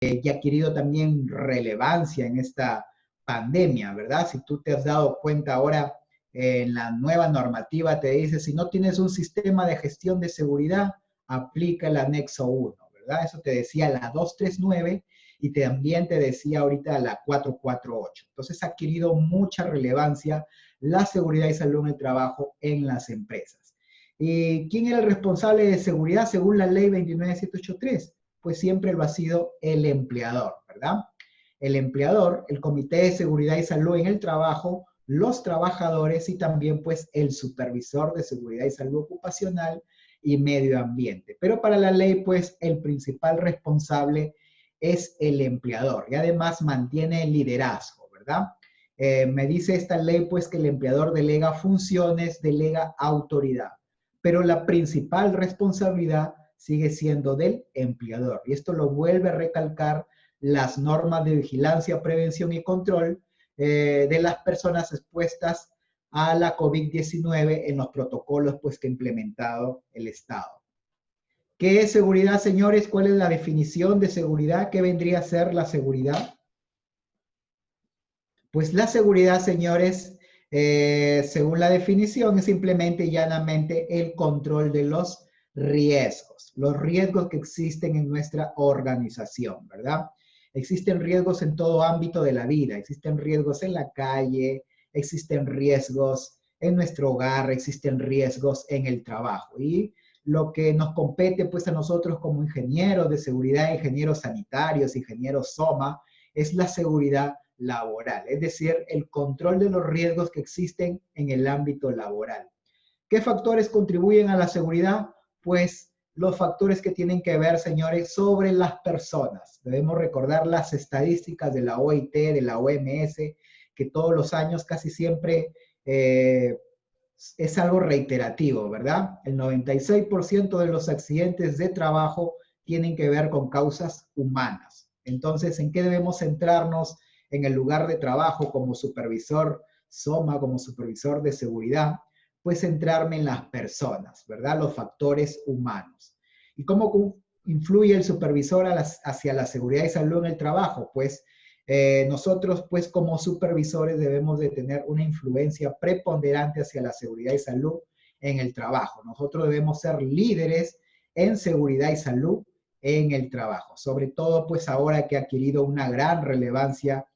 y ha adquirido también relevancia en esta pandemia, ¿verdad? Si tú te has dado cuenta ahora, en la nueva normativa te dice, si no tienes un sistema de gestión de seguridad, aplica el anexo 1, ¿verdad? Eso te decía la 239 y también te decía ahorita la 448. Entonces ha adquirido mucha relevancia la seguridad y salud en el trabajo en las empresas. ¿Y quién era el responsable de seguridad según la ley 29783? Pues siempre lo ha sido el empleador, ¿verdad? El empleador, el Comité de Seguridad y Salud en el Trabajo, los trabajadores y también pues el supervisor de seguridad y salud ocupacional y medio ambiente. Pero para la ley pues el principal responsable es el empleador y además mantiene el liderazgo, ¿verdad? Me dice esta ley pues que el empleador delega funciones, delega autoridad, pero la principal responsabilidad sigue siendo del empleador. Y esto lo vuelve a recalcar las normas de vigilancia, prevención y control de las personas expuestas a la COVID-19 en los protocolos pues, que ha implementado el Estado. ¿Qué es seguridad, señores? ¿Cuál es la definición de seguridad? ¿Qué vendría a ser la seguridad? Pues la seguridad, señores, según la definición, es simplemente y llanamente el control de los riesgos que existen en nuestra organización, ¿verdad? Existen riesgos en todo ámbito de la vida, existen riesgos en la calle, existen riesgos en nuestro hogar, existen riesgos en el trabajo. Y lo que nos compete pues a nosotros como ingenieros de seguridad, ingenieros sanitarios, ingenieros SOMA, es la seguridad laboral, es decir, el control de los riesgos que existen en el ámbito laboral. ¿Qué factores contribuyen a la seguridad? Pues los factores que tienen que ver, señores, sobre las personas. Debemos recordar las estadísticas de la OIT, de la OMS, que todos los años casi siempre es algo reiterativo, ¿verdad? El 96% de los accidentes de trabajo tienen que ver con causas humanas. Entonces, ¿en qué debemos centrarnos en el lugar de trabajo como supervisor SOMA, como supervisor de seguridad? Pues centrarme en las personas, ¿verdad? Los factores humanos. ¿Y cómo influye el supervisor hacia la seguridad y salud en el trabajo? Pues nosotros, pues como supervisores, debemos de tener una influencia preponderante hacia la seguridad y salud en el trabajo. Nosotros debemos ser líderes en seguridad y salud en el trabajo. Sobre todo, pues ahora que ha adquirido una gran relevancia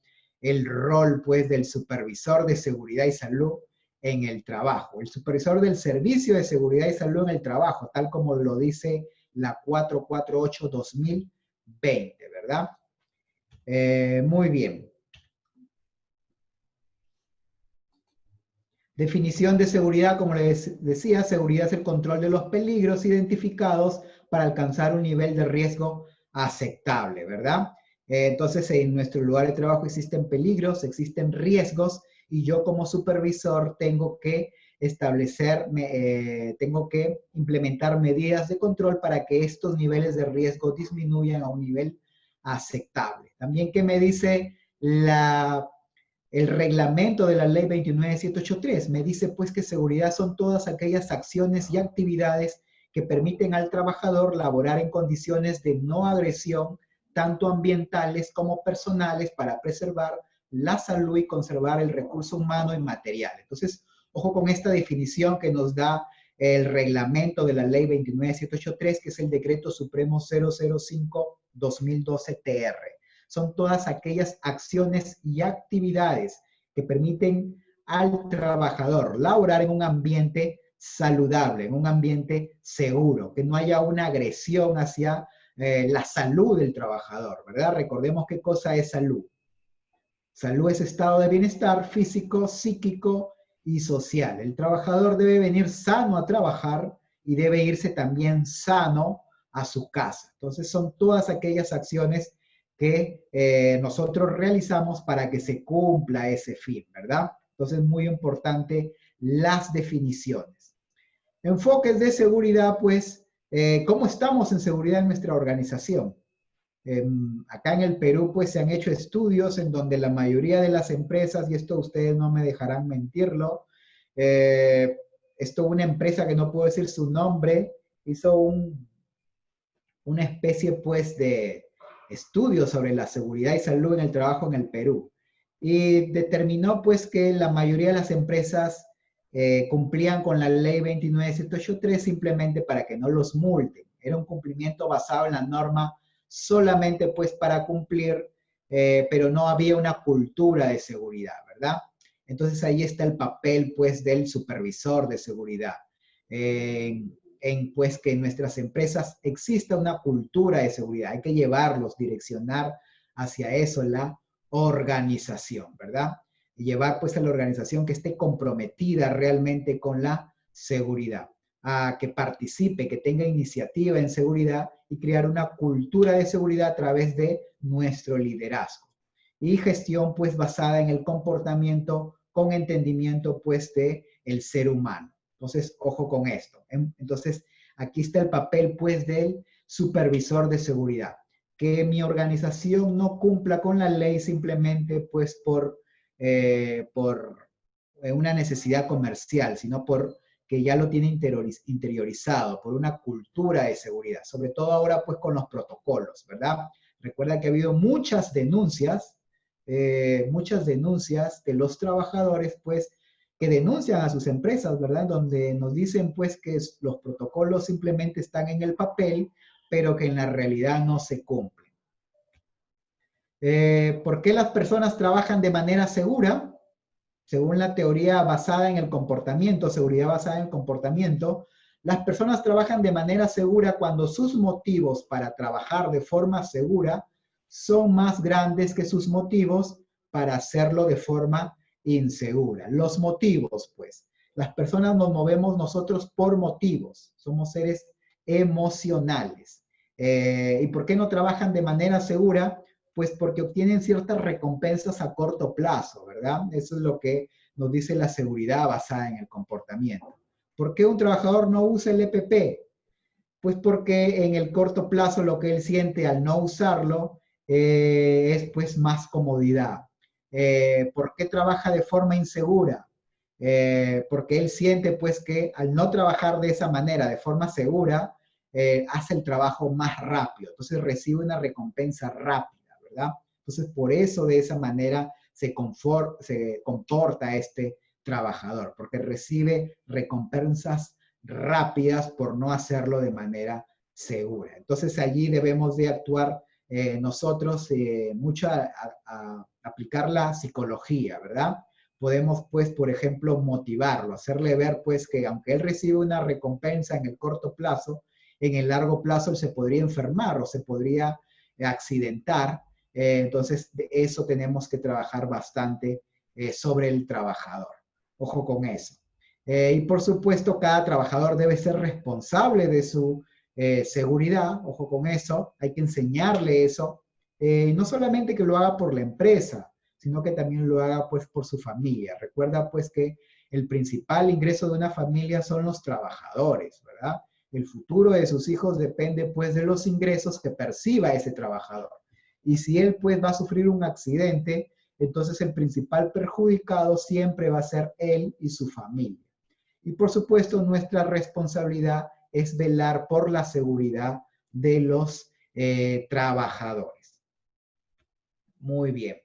el rol, pues, del supervisor de seguridad y salud en el trabajo. El supervisor del servicio de seguridad y salud en el trabajo, tal como lo dice la 448-2020, ¿verdad? Muy bien. Definición de seguridad, como les decía, seguridad es el control de los peligros identificados para alcanzar un nivel de riesgo aceptable, ¿verdad? Entonces, en nuestro lugar de trabajo existen peligros, existen riesgos, y yo como supervisor tengo que tengo que implementar medidas de control para que estos niveles de riesgo disminuyan a un nivel aceptable. También, ¿qué me dice el reglamento de la ley 29783? Me dice pues que seguridad son todas aquellas acciones y actividades que permiten al trabajador laborar en condiciones de no agresión, tanto ambientales como personales, para preservar la salud y conservar el recurso humano y material. Entonces, ojo con esta definición que nos da el reglamento de la ley 29783, que es el decreto supremo 005-2012-TR. Son todas aquellas acciones y actividades que permiten al trabajador laborar en un ambiente saludable, en un ambiente seguro, que no haya una agresión hacia la salud del trabajador, ¿verdad? Recordemos qué cosa es salud. Salud es estado de bienestar físico, psíquico y social. El trabajador debe venir sano a trabajar y debe irse también sano a su casa. Entonces son todas aquellas acciones que nosotros realizamos para que se cumpla ese fin, ¿verdad? Entonces es muy importante las definiciones. Enfoques de seguridad, pues, ¿cómo estamos en seguridad en nuestra organización? Acá en el Perú, pues, se han hecho estudios en donde la mayoría de las empresas, y esto ustedes no me dejarán mentirlo, esto una empresa que no puedo decir su nombre, hizo una especie, pues, de estudio sobre la seguridad y salud en el trabajo en el Perú. Y determinó pues que la mayoría de las empresas cumplían con la ley 29783 simplemente para que no los multen. Era un cumplimiento basado en la norma solamente pues para cumplir, pero no había una cultura de seguridad, ¿verdad? Entonces ahí está el papel pues del supervisor de seguridad. Pues que en nuestras empresas exista una cultura de seguridad. Hay que llevarlos, direccionar hacia eso la organización, ¿verdad? Y llevar pues a la organización que esté comprometida realmente con la seguridad, a que participe, que tenga iniciativa en seguridad y crear una cultura de seguridad a través de nuestro liderazgo. Y gestión pues basada en el comportamiento con entendimiento pues de el ser humano. Entonces, ojo con esto. Entonces, aquí está el papel pues del supervisor de seguridad. Que mi organización no cumpla con la ley simplemente pues por una necesidad comercial, sino por que ya lo tiene interiorizado, por una cultura de seguridad, sobre todo ahora pues con los protocolos, ¿verdad? Recuerda que ha habido muchas denuncias de los trabajadores pues que denuncian a sus empresas, ¿verdad? Donde nos dicen pues que los protocolos simplemente están en el papel, pero que en la realidad no se cumplen. ¿Por qué las personas trabajan de manera segura? Según la teoría basada en el comportamiento, seguridad basada en el comportamiento, las personas trabajan de manera segura cuando sus motivos para trabajar de forma segura son más grandes que sus motivos para hacerlo de forma insegura. Los motivos, pues. Las personas nos movemos nosotros por motivos. Somos seres emocionales. ¿Y por qué no trabajan de manera segura? Pues porque obtienen ciertas recompensas a corto plazo, ¿verdad? Eso es lo que nos dice la seguridad basada en el comportamiento. ¿Por qué un trabajador no usa el EPP? Pues porque en el corto plazo lo que él siente al no usarlo es pues más comodidad. ¿Por qué trabaja de forma insegura? Porque él siente pues que al no trabajar de esa manera, de forma segura, hace el trabajo más rápido, entonces recibe una recompensa rápida, ¿verdad? Entonces por eso de esa manera se comporta este trabajador, porque recibe recompensas rápidas por no hacerlo de manera segura. Entonces allí debemos de actuar nosotros mucho a aplicar la psicología, ¿verdad? Podemos, pues, por ejemplo, motivarlo, hacerle ver, pues, que aunque él recibe una recompensa en el corto plazo, en el largo plazo él se podría enfermar o se podría accidentar. Entonces, de eso tenemos que trabajar bastante sobre el trabajador. Ojo con eso. Y por supuesto, cada trabajador debe ser responsable de su seguridad. Ojo con eso. Hay que enseñarle eso. No solamente que lo haga por la empresa, sino que también lo haga pues por su familia. Recuerda pues que el principal ingreso de una familia son los trabajadores, ¿verdad? El futuro de sus hijos depende pues de los ingresos que perciba ese trabajador. Y si él pues va a sufrir un accidente, entonces el principal perjudicado siempre va a ser él y su familia. Y por supuesto nuestra responsabilidad es velar por la seguridad de los trabajadores. Muy bien.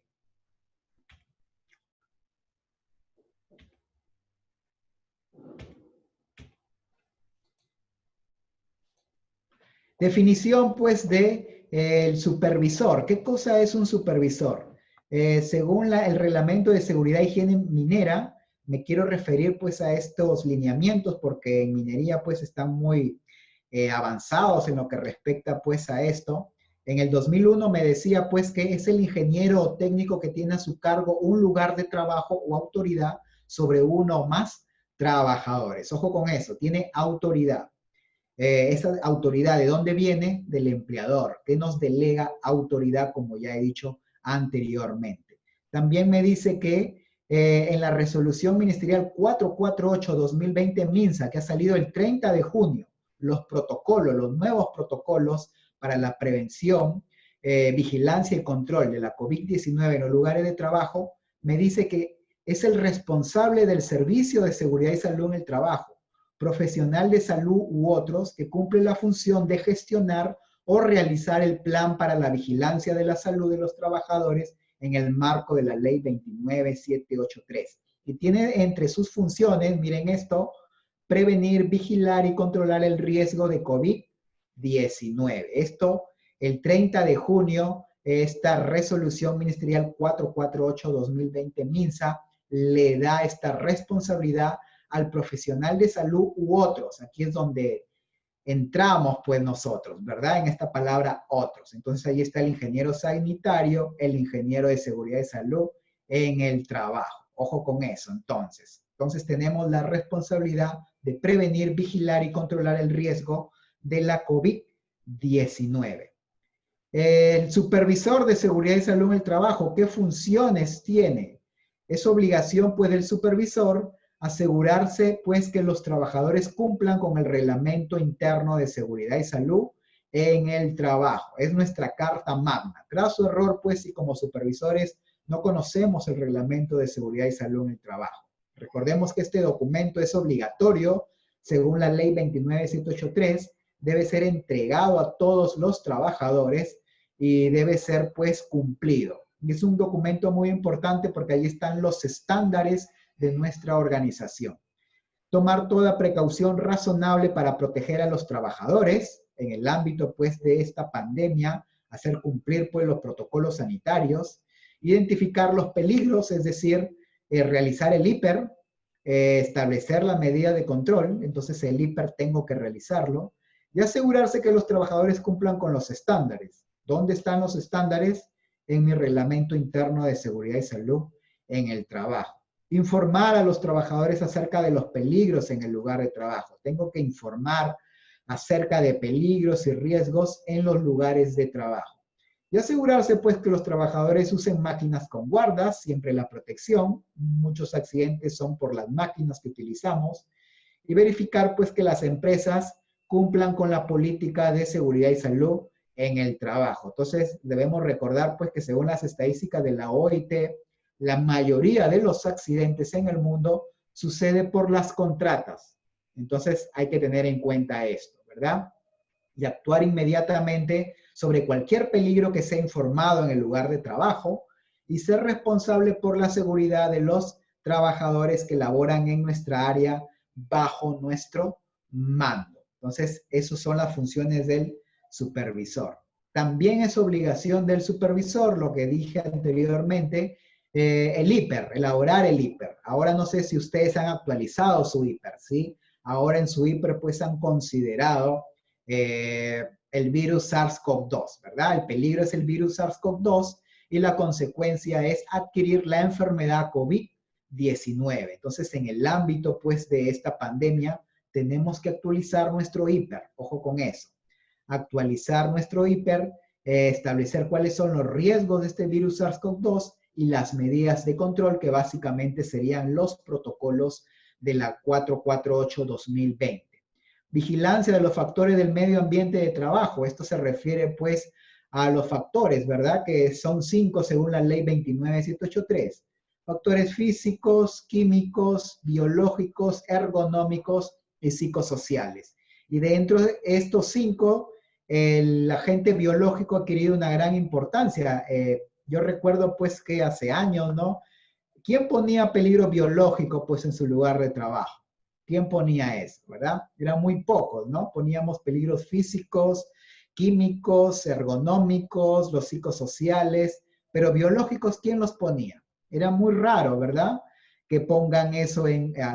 Definición, pues, de el supervisor. ¿Qué cosa es un supervisor? Según el reglamento de seguridad e higiene minera, me quiero referir, pues, a estos lineamientos porque en minería, pues, están muy avanzados en lo que respecta, pues, a esto. En el 2001 me decía, pues, que es el ingeniero o técnico que tiene a su cargo un lugar de trabajo o autoridad sobre uno o más trabajadores. Ojo con eso, tiene autoridad. Esa autoridad, ¿de dónde viene? Del empleador, que nos delega autoridad, como ya he dicho anteriormente. También me dice que en la resolución ministerial 448-2020 MINSA, que ha salido el 30 de junio, los protocolos, los nuevos protocolos para la prevención, vigilancia y control de la COVID-19 en los lugares de trabajo, me dice que es el responsable del servicio de seguridad y salud en el trabajo, profesional de salud u otros que cumplen la función de gestionar o realizar el plan para la vigilancia de la salud de los trabajadores en el marco de la ley 29783. Y tiene entre sus funciones, miren esto, prevenir, vigilar y controlar el riesgo de COVID-19. Esto, el 30 de junio, esta resolución ministerial 448-2020 MINSA le da esta responsabilidad al profesional de salud u otros. Aquí es donde entramos pues nosotros, ¿verdad? En esta palabra otros. Entonces ahí está el ingeniero sanitario, el ingeniero de seguridad y salud en el trabajo. Ojo con eso, entonces. Entonces tenemos la responsabilidad de prevenir, vigilar y controlar el riesgo de la COVID-19. El supervisor de seguridad y salud en el trabajo, ¿qué funciones tiene? Es obligación pues del supervisor asegurarse pues que los trabajadores cumplan con el reglamento interno de seguridad y salud en el trabajo. Es nuestra carta magna. Tras su error pues si como supervisores no conocemos el reglamento de seguridad y salud en el trabajo. Recordemos que este documento es obligatorio según la ley 29783, debe ser entregado a todos los trabajadores y debe ser pues cumplido. Y es un documento muy importante porque ahí están los estándares de nuestra organización. Tomar toda precaución razonable para proteger a los trabajadores en el ámbito pues de esta pandemia, hacer cumplir pues los protocolos sanitarios, identificar los peligros, es decir, realizar el hiper, establecer la medida de control, entonces el hiper tengo que realizarlo, y asegurarse que los trabajadores cumplan con los estándares. ¿Dónde están los estándares? En mi reglamento interno de seguridad y salud en el trabajo. Informar a los trabajadores acerca de los peligros en el lugar de trabajo. Tengo que informar acerca de peligros y riesgos en los lugares de trabajo. Y asegurarse pues que los trabajadores usen máquinas con guardas, siempre la protección. Muchos accidentes son por las máquinas que utilizamos. Y verificar pues que las empresas cumplan con la política de seguridad y salud en el trabajo. Entonces debemos recordar pues que según las estadísticas de la OIT, la mayoría de los accidentes en el mundo sucede por las contratas. Entonces hay que tener en cuenta esto, ¿verdad? Y actuar inmediatamente sobre cualquier peligro que sea informado en el lugar de trabajo y ser responsable por la seguridad de los trabajadores que laboran en nuestra área bajo nuestro mando. Entonces, esas son las funciones del supervisor. También es obligación del supervisor, lo que dije anteriormente, el hiper, elaborar el hiper. Ahora no sé si ustedes han actualizado su hiper, ¿sí? Ahora en su hiper pues han considerado el virus SARS-CoV-2, ¿verdad? El peligro es el virus SARS-CoV-2 y la consecuencia es adquirir la enfermedad COVID-19. Entonces, en el ámbito pues de esta pandemia, tenemos que actualizar nuestro hiper, ojo con eso. Actualizar nuestro hiper, establecer cuáles son los riesgos de este virus SARS-CoV-2 y las medidas de control que básicamente serían los protocolos de la 448-2020. Vigilancia de los factores del medio ambiente de trabajo. Esto se refiere pues a los factores, ¿verdad? Que son 5 según la ley 29783. Factores físicos, químicos, biológicos, ergonómicos y psicosociales. Y dentro de estos 5, el agente biológico ha adquirido una gran importancia. Yo recuerdo pues que hace años, ¿no? ¿Quién ponía peligro biológico pues en su lugar de trabajo? ¿Quién ponía eso, verdad? Eran muy pocos, ¿no? Poníamos peligros físicos, químicos, ergonómicos, los psicosociales, pero biológicos, ¿quién los ponía? Era muy raro, ¿verdad? Que pongan eso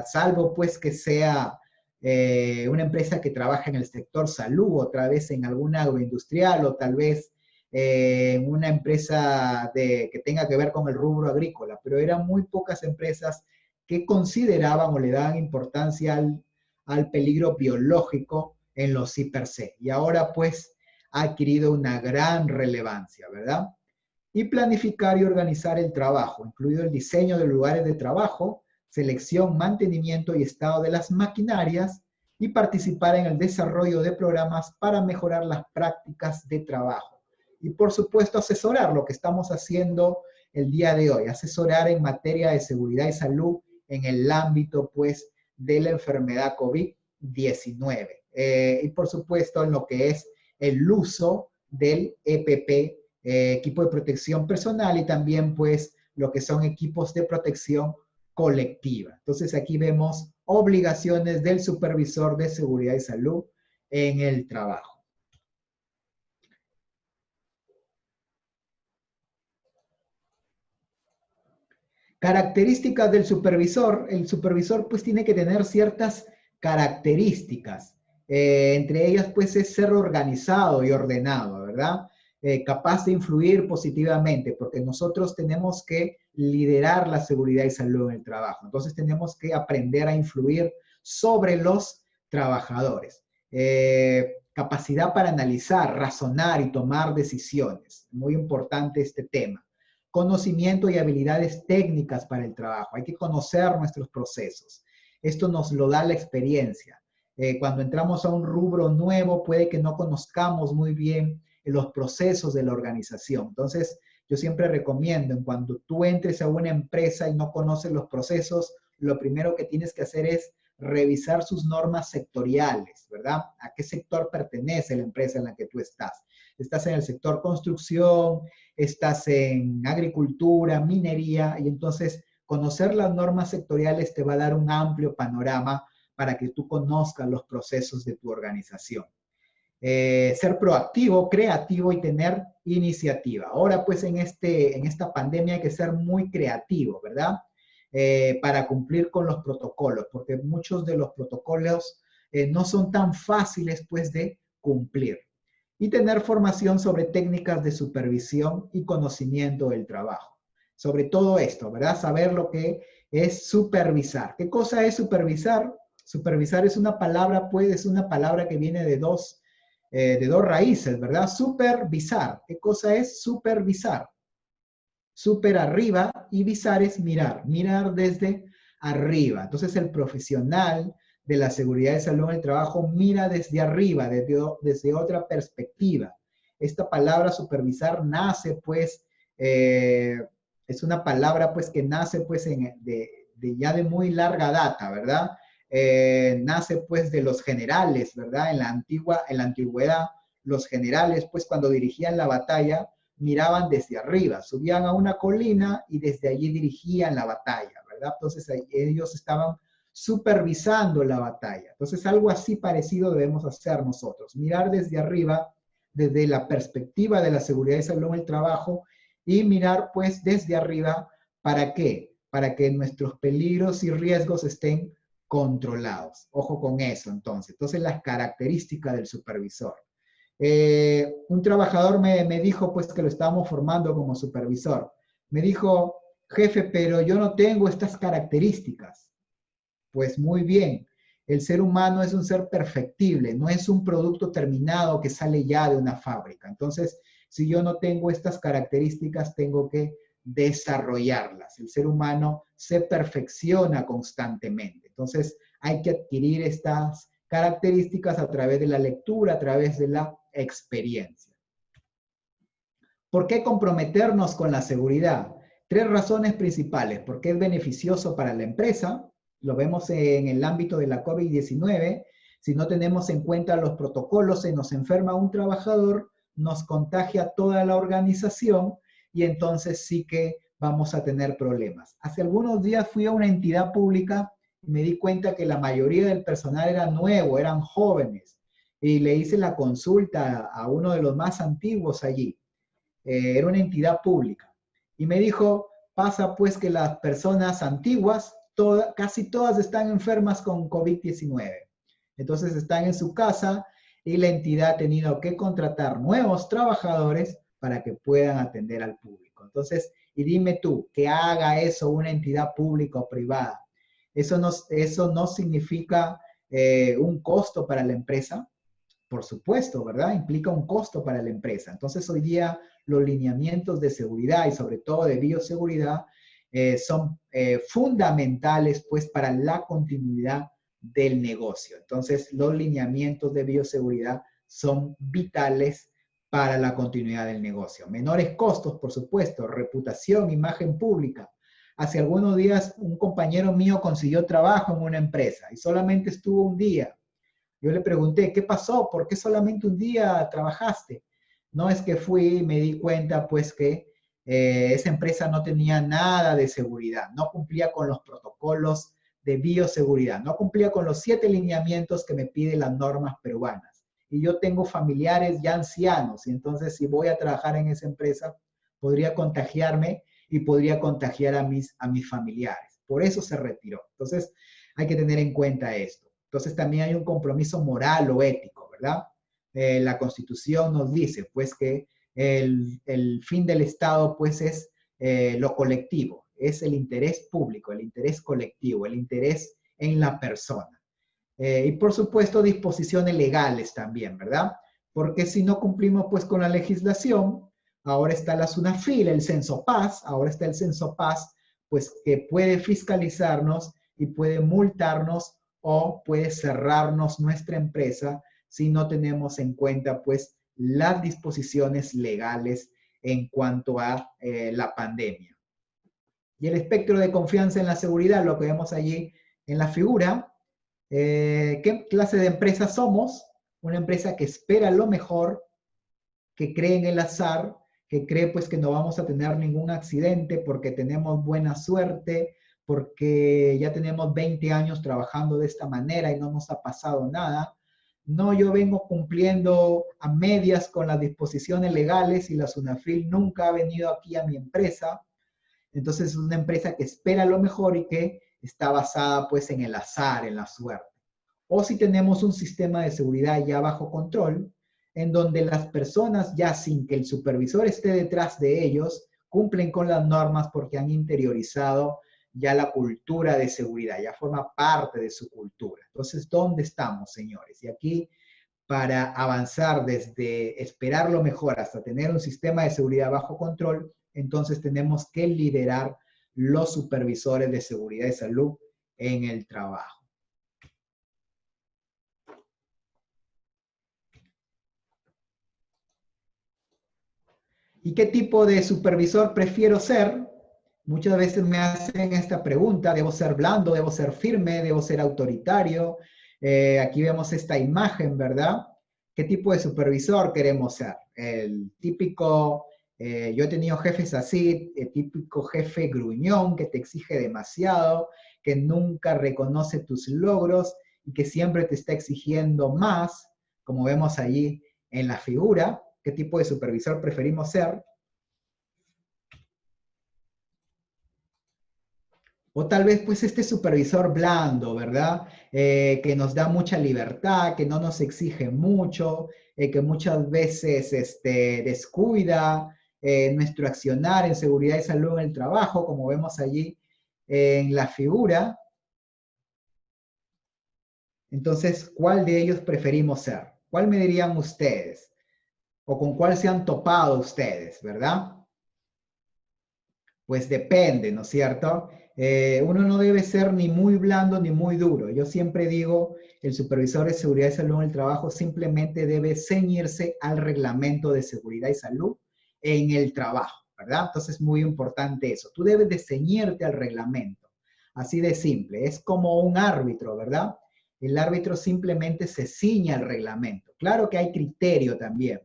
salvo pues que sea una empresa que trabaja en el sector salud, otra vez en alguna agroindustrial, o tal vez en una empresa que tenga que ver con el rubro agrícola, pero eran muy pocas empresas que consideraban o le daban importancia al peligro biológico en los IPRC. Y ahora pues ha adquirido una gran relevancia, ¿verdad? Y planificar y organizar el trabajo, incluido el diseño de lugares de trabajo, selección, mantenimiento y estado de las maquinarias, y participar en el desarrollo de programas para mejorar las prácticas de trabajo. Y por supuesto asesorar lo que estamos haciendo el día de hoy, asesorar en materia de seguridad y salud en el ámbito pues de la enfermedad COVID-19. Y por supuesto en lo que es el uso del EPP, equipo de protección personal, y también pues lo que son equipos de protección colectiva. Entonces aquí vemos obligaciones del supervisor de seguridad y salud en el trabajo. Características del supervisor. El supervisor pues tiene que tener ciertas características. Entre ellas pues es ser organizado y ordenado, ¿verdad? Capaz de influir positivamente, porque nosotros tenemos que liderar la seguridad y salud en el trabajo. Entonces tenemos que aprender a influir sobre los trabajadores. Capacidad para analizar, razonar y tomar decisiones. Muy importante este tema. Conocimiento y habilidades técnicas para el trabajo. Hay que conocer nuestros procesos. Esto nos lo da la experiencia. Cuando entramos a un rubro nuevo, puede que no conozcamos muy bien los procesos de la organización. Entonces, yo siempre recomiendo, cuando tú entres a una empresa y no conoces los procesos, lo primero que tienes que hacer es revisar sus normas sectoriales, ¿verdad? ¿A qué sector pertenece la empresa en la que tú estás? ¿Estás en el sector construcción? ¿Estás en agricultura, minería? Y entonces conocer las normas sectoriales te va a dar un amplio panorama para que tú conozcas los procesos de tu organización. Ser proactivo, creativo y tener iniciativa. Ahora pues en esta pandemia hay que ser muy creativo, ¿verdad? Para cumplir con los protocolos, porque muchos de los protocolos no son tan fáciles pues de cumplir. Y tener formación sobre técnicas de supervisión y conocimiento del trabajo. Sobre todo esto, ¿verdad? Saber lo que es supervisar. ¿Qué cosa es supervisar? Supervisar es una palabra, pues, es una palabra que viene de dos raíces, ¿verdad? Supervisar. ¿Qué cosa es supervisar? Super arriba y visar es mirar, mirar desde arriba. Entonces el profesional de la seguridad y salud en el trabajo mira desde arriba, desde otra perspectiva. Esta palabra supervisar nace pues, es una palabra pues que nace pues ya de muy larga data, ¿verdad? Nace pues de los generales, ¿verdad? En la antigüedad, los generales pues cuando dirigían la batalla, miraban desde arriba, subían a una colina y desde allí dirigían la batalla, ¿verdad? Entonces ellos estaban supervisando la batalla. Entonces algo así parecido debemos hacer nosotros, mirar desde arriba, desde la perspectiva de la seguridad y salud en el trabajo, y mirar pues desde arriba, ¿para qué? Para que nuestros peligros y riesgos estén controlados. Ojo con eso entonces. Entonces las características del supervisor. Un trabajador me dijo pues que lo estábamos formando como supervisor. Me dijo, jefe, pero yo no tengo estas características. Pues muy bien, el ser humano es un ser perfectible, no es un producto terminado que sale ya de una fábrica. Entonces, si yo no tengo estas características, tengo que desarrollarlas. El ser humano se perfecciona constantemente. Entonces, hay que adquirir estas características a través de la lectura, a través de la experiencia. ¿Por qué comprometernos con la seguridad? 3 razones principales. Porque es beneficioso para la empresa. Lo vemos en el ámbito de la COVID-19. Si no tenemos en cuenta los protocolos, se nos enferma un trabajador, nos contagia toda la organización y entonces sí que vamos a tener problemas. Hace algunos días fui a una entidad pública y me di cuenta que la mayoría del personal era nuevo, eran jóvenes. Y le hice la consulta a uno de los más antiguos allí. Era una entidad pública. Y me dijo, pasa pues que las personas antiguas, casi todas están enfermas con COVID-19. Entonces están en su casa y la entidad ha tenido que contratar nuevos trabajadores para que puedan atender al público. Entonces, y dime tú, que haga eso una entidad pública o privada. Eso no significa un costo para la empresa. Por supuesto, ¿verdad? Implica un costo para la empresa. Entonces, hoy día los lineamientos de seguridad y sobre todo de bioseguridad son fundamentales pues para la continuidad del negocio. Entonces, los lineamientos de bioseguridad son vitales para la continuidad del negocio. Menores costos, por supuesto, reputación, imagen pública. Hace algunos días un compañero mío consiguió trabajo en una empresa y solamente estuvo un día. Yo le pregunté, ¿qué pasó? ¿Por qué solamente un día trabajaste? No, es que fui y me di cuenta pues que esa empresa no tenía nada de seguridad, no cumplía con los protocolos de bioseguridad, no cumplía con los 7 lineamientos que me piden las normas peruanas. Y yo tengo familiares ya ancianos, y entonces si voy a trabajar en esa empresa, podría contagiarme y podría contagiar a mis familiares. Por eso se retiró. Entonces, hay que tener en cuenta esto. Entonces, también hay un compromiso moral o ético, ¿verdad? La Constitución nos dice, pues, que el fin del Estado, pues, es lo colectivo, es el interés público, el interés colectivo, el interés en la persona. Y, por supuesto, disposiciones legales también, ¿verdad? Porque si no cumplimos, pues, con la legislación, ahora está la SUNAFIL, el Censo-Paz, ahora está el Censo-Paz, pues, que puede fiscalizarnos y puede multarnos o puede cerrarnos nuestra empresa si no tenemos en cuenta pues las disposiciones legales en cuanto a la pandemia. Y el espectro de confianza en la seguridad, lo que vemos allí en la figura, ¿qué clase de empresa somos? Una empresa que espera lo mejor, que cree en el azar, que cree pues que no vamos a tener ningún accidente porque tenemos buena suerte, porque ya tenemos 20 años trabajando de esta manera y no nos ha pasado nada. No, yo vengo cumpliendo a medias con las disposiciones legales y la SUNAFIL nunca ha venido aquí a mi empresa. Entonces es una empresa que espera lo mejor y que está basada pues en el azar, en la suerte. O si tenemos un sistema de seguridad ya bajo control, en donde las personas ya sin que el supervisor esté detrás de ellos, cumplen con las normas porque han interiorizado ya la cultura de seguridad, ya forma parte de su cultura. Entonces, ¿dónde estamos, señores? Y aquí, para avanzar desde esperar lo mejor hasta tener un sistema de seguridad bajo control, entonces tenemos que liderar los supervisores de seguridad y salud en el trabajo. ¿Y qué tipo de supervisor prefiero ser? Muchas veces me hacen esta pregunta, ¿debo ser blando, debo ser firme, debo ser autoritario? Aquí vemos esta imagen, ¿verdad? ¿Qué tipo de supervisor queremos ser? El típico, yo he tenido jefes así, el típico jefe gruñón que te exige demasiado, que nunca reconoce tus logros y que siempre te está exigiendo más, como vemos allí en la figura. ¿Qué tipo de supervisor preferimos ser? O tal vez pues este supervisor blando, ¿verdad? Que nos da mucha libertad, que no nos exige mucho, que muchas veces descuida nuestro accionar en seguridad y salud en el trabajo, como vemos allí en la figura. Entonces, ¿cuál de ellos preferimos ser? ¿Cuál me dirían ustedes? ¿O con cuál se han topado ustedes, verdad? Pues depende, ¿no es cierto? Uno no debe ser ni muy blando ni muy duro. Yo siempre digo, el supervisor de seguridad y salud en el trabajo simplemente debe ceñirse al reglamento de seguridad y salud en el trabajo, ¿verdad? Entonces es muy importante eso. Tú debes de ceñirte al reglamento. Así de simple. Es como un árbitro, ¿verdad? El árbitro simplemente se ciña al reglamento. Claro que hay criterio también.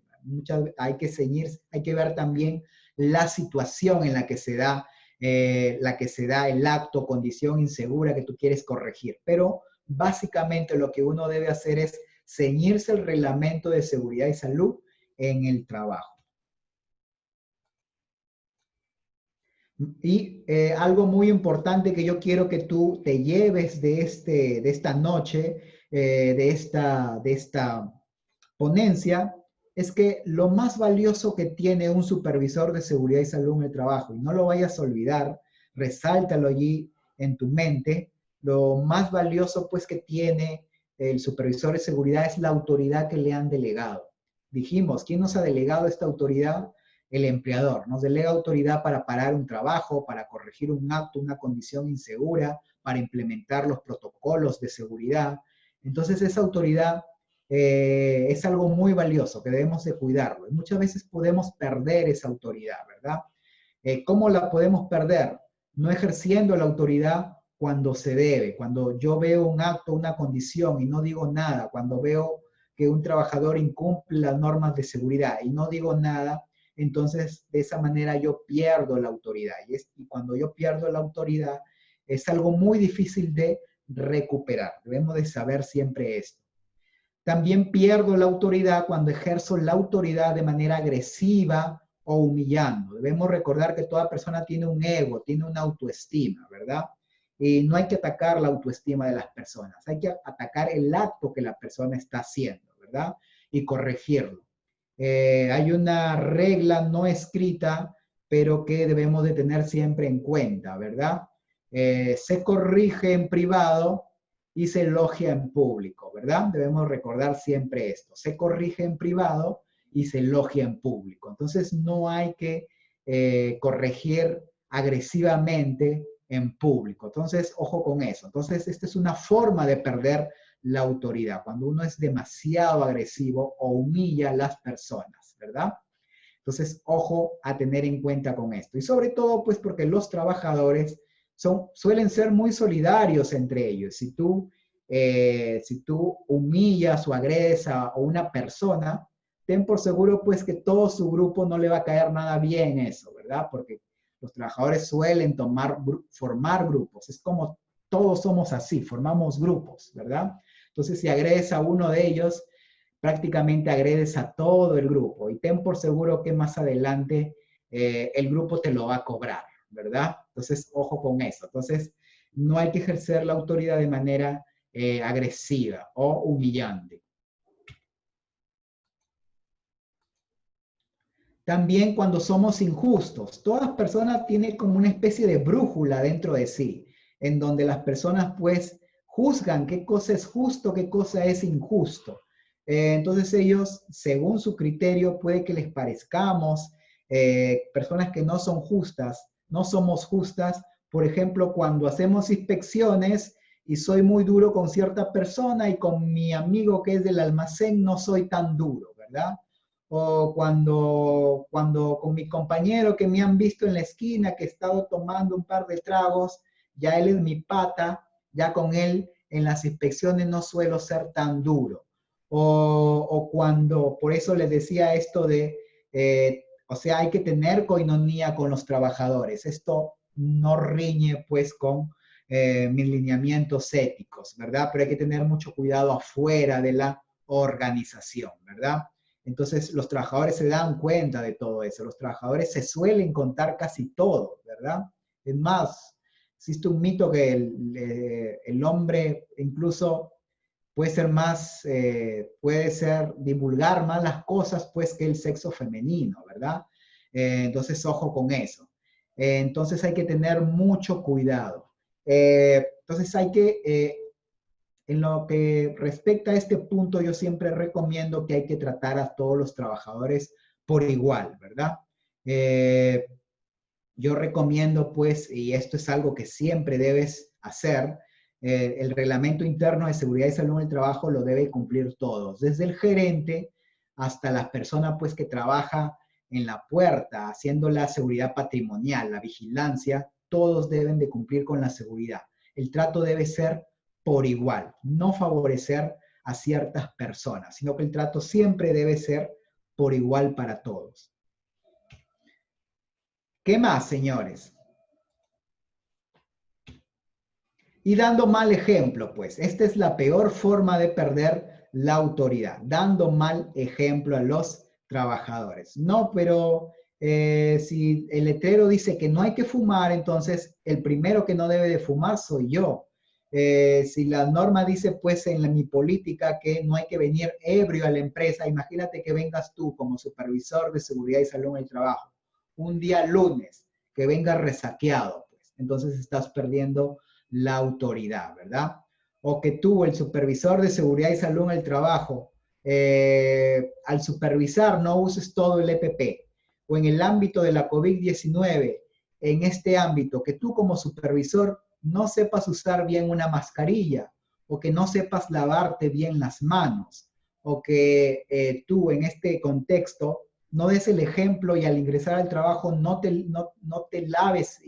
Hay que ceñirse, hay que ver también la situación en la que se da el acto, condición insegura que tú quieres corregir. Pero básicamente lo que uno debe hacer es ceñirse el reglamento de seguridad y salud en el trabajo. Y algo muy importante que yo quiero que tú te lleves de esta noche, de esta ponencia, es que lo más valioso que tiene un supervisor de seguridad y salud en el trabajo, y no lo vayas a olvidar, resáltalo allí en tu mente, lo más valioso pues que tiene el supervisor de seguridad es la autoridad que le han delegado. Dijimos, ¿quién nos ha delegado esta autoridad? El empleador. Nos delega autoridad para parar un trabajo, para corregir un acto, una condición insegura, para implementar los protocolos de seguridad. Entonces esa autoridad es algo muy valioso que debemos de cuidarlo. Y muchas veces podemos perder esa autoridad, ¿verdad? ¿Cómo la podemos perder? No ejerciendo la autoridad cuando se debe, cuando yo veo un acto, una condición y no digo nada, cuando veo que un trabajador incumple las normas de seguridad y no digo nada, entonces de esa manera yo pierdo la autoridad. Y cuando yo pierdo la autoridad es algo muy difícil de recuperar. Debemos de saber siempre esto. También pierdo la autoridad cuando ejerzo la autoridad de manera agresiva o humillando. Debemos recordar que toda persona tiene un ego, tiene una autoestima, ¿verdad? Y no hay que atacar la autoestima de las personas, hay que atacar el acto que la persona está haciendo, ¿verdad? Y corregirlo. Hay una regla no escrita, pero que debemos de tener siempre en cuenta, ¿verdad? Se corrige en privado y se elogia en público, ¿verdad? Debemos recordar siempre esto. Se corrige en privado y se elogia en público. Entonces no hay que corregir agresivamente en público. Entonces, ojo con eso. Entonces, esta es una forma de perder la autoridad, cuando uno es demasiado agresivo o humilla a las personas, ¿verdad? Entonces, ojo a tener en cuenta con esto. Y sobre todo, pues, porque los trabajadores suelen ser muy solidarios entre ellos. Si tú humillas o agredes a una persona, ten por seguro, pues, que todo su grupo no le va a caer nada bien eso, ¿verdad? Porque los trabajadores suelen formar grupos. Es como todos somos así, formamos grupos, ¿verdad? Entonces, si agredes a uno de ellos, prácticamente agredes a todo el grupo. Y ten por seguro que más adelante el grupo te lo va a cobrar, ¿verdad? Entonces, ojo con eso. Entonces, no hay que ejercer la autoridad de manera agresiva o humillante. También cuando somos injustos, todas personas tienen como una especie de brújula dentro de sí, en donde las personas pues juzgan qué cosa es justo, qué cosa es injusto. Entonces ellos, según su criterio, puede que les parezcamos personas que no son justas, no somos justas. Por ejemplo, cuando hacemos inspecciones y soy muy duro con cierta persona y con mi amigo que es del almacén no soy tan duro, ¿verdad? O cuando con mi compañero que me han visto en la esquina, que he estado tomando un par de tragos, ya él es mi pata, ya con él en las inspecciones no suelo ser tan duro. O cuando, por eso les decía esto de, o sea, hay que tener coinonía con los trabajadores. Esto no riñe pues con mis lineamientos éticos, ¿verdad? Pero hay que tener mucho cuidado afuera de la organización, ¿verdad? Entonces, los trabajadores se dan cuenta de todo eso. Los trabajadores se suelen contar casi todo, ¿verdad? Es más, existe un mito que el hombre incluso puede ser divulgar más las cosas, pues, que el sexo femenino, ¿verdad? Entonces, ojo con eso. Entonces, hay que tener mucho cuidado. Entonces, en lo que respecta a este punto, yo siempre recomiendo que hay que tratar a todos los trabajadores por igual, ¿verdad? Yo recomiendo, pues, y esto es algo que siempre debes hacer, el reglamento interno de seguridad y salud en el trabajo lo debe cumplir todos, desde el gerente hasta la persona, pues, que trabaja en la puerta, haciendo la seguridad patrimonial, la vigilancia, todos deben de cumplir con la seguridad. El trato debe ser por igual, no favorecer a ciertas personas, sino que el trato siempre debe ser por igual para todos. ¿Qué más, señores? Y dando mal ejemplo, pues, esta es la peor forma de perder la autoridad, dando mal ejemplo a los trabajadores. No, pero si el letrero dice que no hay que fumar, entonces el primero que no debe de fumar soy yo. Si la norma dice, pues, en mi política que no hay que venir ebrio a la empresa, imagínate que vengas tú como supervisor de seguridad y salud en el trabajo, un día lunes, que vengas resaqueado, pues, entonces estás perdiendo la autoridad, ¿verdad? O que tú, el supervisor de seguridad y salud en el trabajo, al supervisar no uses todo el EPP, o en el ámbito de la COVID-19, en este ámbito, que tú como supervisor no sepas usar bien una mascarilla, o que no sepas lavarte bien las manos, o que tú en este contexto no des el ejemplo y al ingresar al trabajo no te laves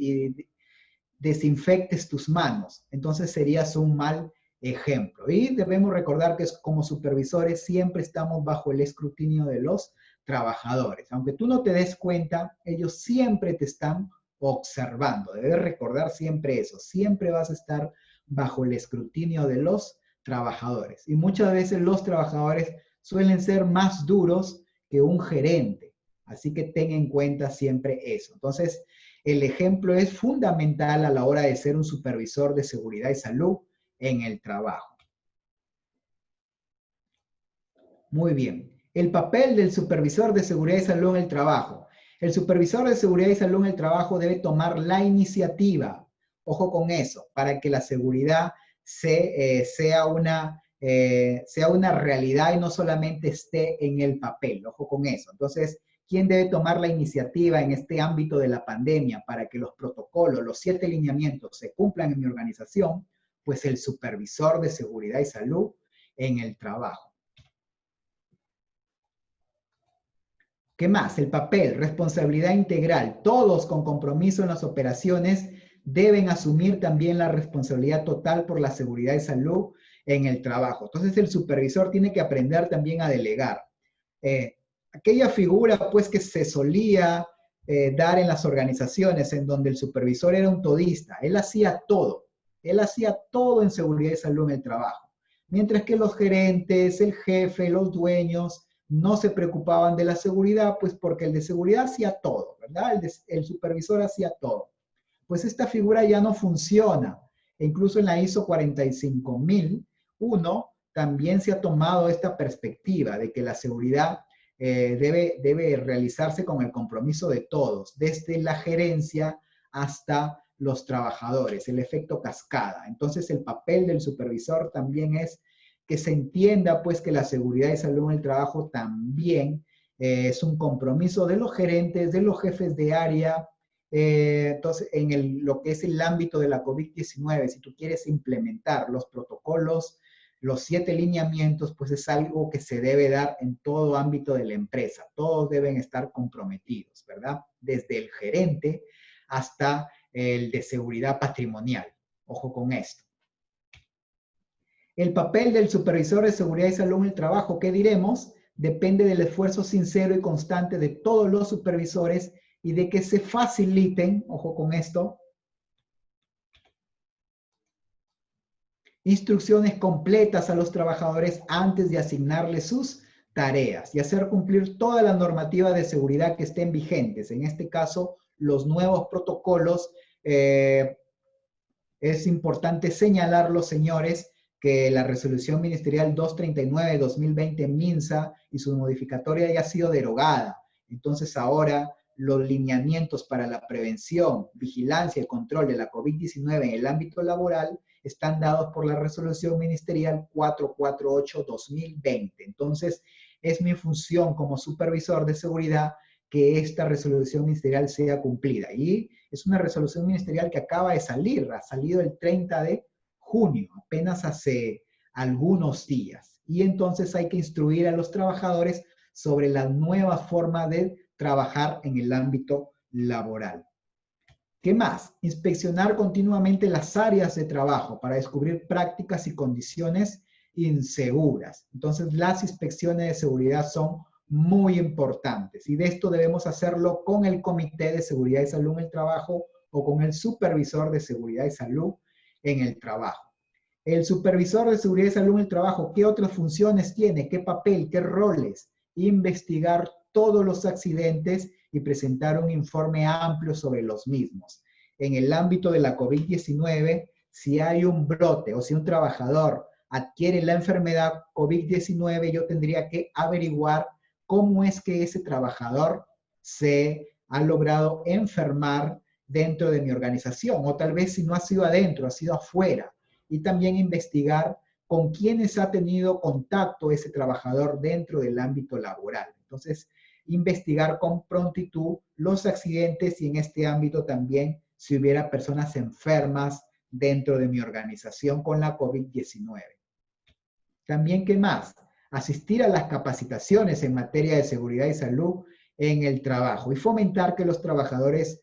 desinfectes tus manos. Entonces serías un mal ejemplo. Y debemos recordar que como supervisores siempre estamos bajo el escrutinio de los trabajadores. Aunque tú no te des cuenta, ellos siempre te están observando. Debes recordar siempre eso. Siempre vas a estar bajo el escrutinio de los trabajadores. Y muchas veces los trabajadores suelen ser más duros que un gerente. Así que ten en cuenta siempre eso. Entonces, el ejemplo es fundamental a la hora de ser un supervisor de seguridad y salud en el trabajo. Muy bien. El papel del supervisor de seguridad y salud en el trabajo. El supervisor de seguridad y salud en el trabajo debe tomar la iniciativa, ojo con eso, para que la seguridad sea una realidad y no solamente esté en el papel, ojo con eso. Entonces, ¿quién debe tomar la iniciativa en este ámbito de la pandemia para que los protocolos, los 7 lineamientos se cumplan en mi organización? Pues el supervisor de seguridad y salud en el trabajo. ¿Qué más? El papel, responsabilidad integral. Todos con compromiso en las operaciones deben asumir también la responsabilidad total por la seguridad y salud en el trabajo. Entonces el supervisor tiene que aprender también a delegar. Aquella figura pues que se solía dar en las organizaciones en donde el supervisor era un todista, él hacía todo en seguridad y salud en el trabajo. Mientras que los gerentes, el jefe, los dueños no se preocupaban de la seguridad, pues porque el de seguridad hacía todo, ¿verdad? El supervisor hacía todo. Pues esta figura ya no funciona. E incluso en la ISO 45001 también se ha tomado esta perspectiva de que la seguridad debe realizarse con el compromiso de todos, desde la gerencia hasta los trabajadores, el efecto cascada. Entonces el papel del supervisor también es que se entienda pues que la seguridad y salud en el trabajo también es un compromiso de los gerentes, de los jefes de área. Entonces, en lo que es el ámbito de la COVID-19, si tú quieres implementar los protocolos, los 7 lineamientos, pues es algo que se debe dar en todo ámbito de la empresa. Todos deben estar comprometidos, ¿verdad? Desde el gerente hasta el de seguridad patrimonial. Ojo con esto. El papel del supervisor de seguridad y salud en el trabajo, ¿qué diremos? Depende del esfuerzo sincero y constante de todos los supervisores y de que se faciliten, ojo con esto, instrucciones completas a los trabajadores antes de asignarles sus tareas y hacer cumplir toda la normativa de seguridad que estén vigentes. En este caso, los nuevos protocolos, es importante señalarlo, señores, que la resolución ministerial 239-2020 MINSA y su modificatoria ya ha sido derogada. Entonces ahora los lineamientos para la prevención, vigilancia y control de la COVID-19 en el ámbito laboral están dados por la resolución ministerial 448-2020. Entonces es mi función como supervisor de seguridad que esta resolución ministerial sea cumplida. Y es una resolución ministerial que acaba de salir, ha salido el 30 de junio, apenas hace algunos días. Y entonces hay que instruir a los trabajadores sobre la nueva forma de trabajar en el ámbito laboral. ¿Qué más? Inspeccionar continuamente las áreas de trabajo para descubrir prácticas y condiciones inseguras. Entonces, las inspecciones de seguridad son muy importantes y de esto debemos hacerlo con el Comité de Seguridad y Salud en el Trabajo o con el Supervisor de Seguridad y Salud en el trabajo. El supervisor de seguridad y salud en el trabajo, ¿qué otras funciones tiene? ¿Qué papel? ¿Qué roles? Investigar todos los accidentes y presentar un informe amplio sobre los mismos. En el ámbito de la COVID-19, si hay un brote o si un trabajador adquiere la enfermedad COVID-19, yo tendría que averiguar cómo es que ese trabajador se ha logrado enfermar dentro de mi organización, o tal vez si no ha sido adentro, ha sido afuera, y también investigar con quiénes ha tenido contacto ese trabajador dentro del ámbito laboral. Entonces, investigar con prontitud los accidentes y en este ámbito también si hubiera personas enfermas dentro de mi organización con la COVID-19. También, ¿qué más? Asistir a las capacitaciones en materia de seguridad y salud en el trabajo y fomentar que los trabajadores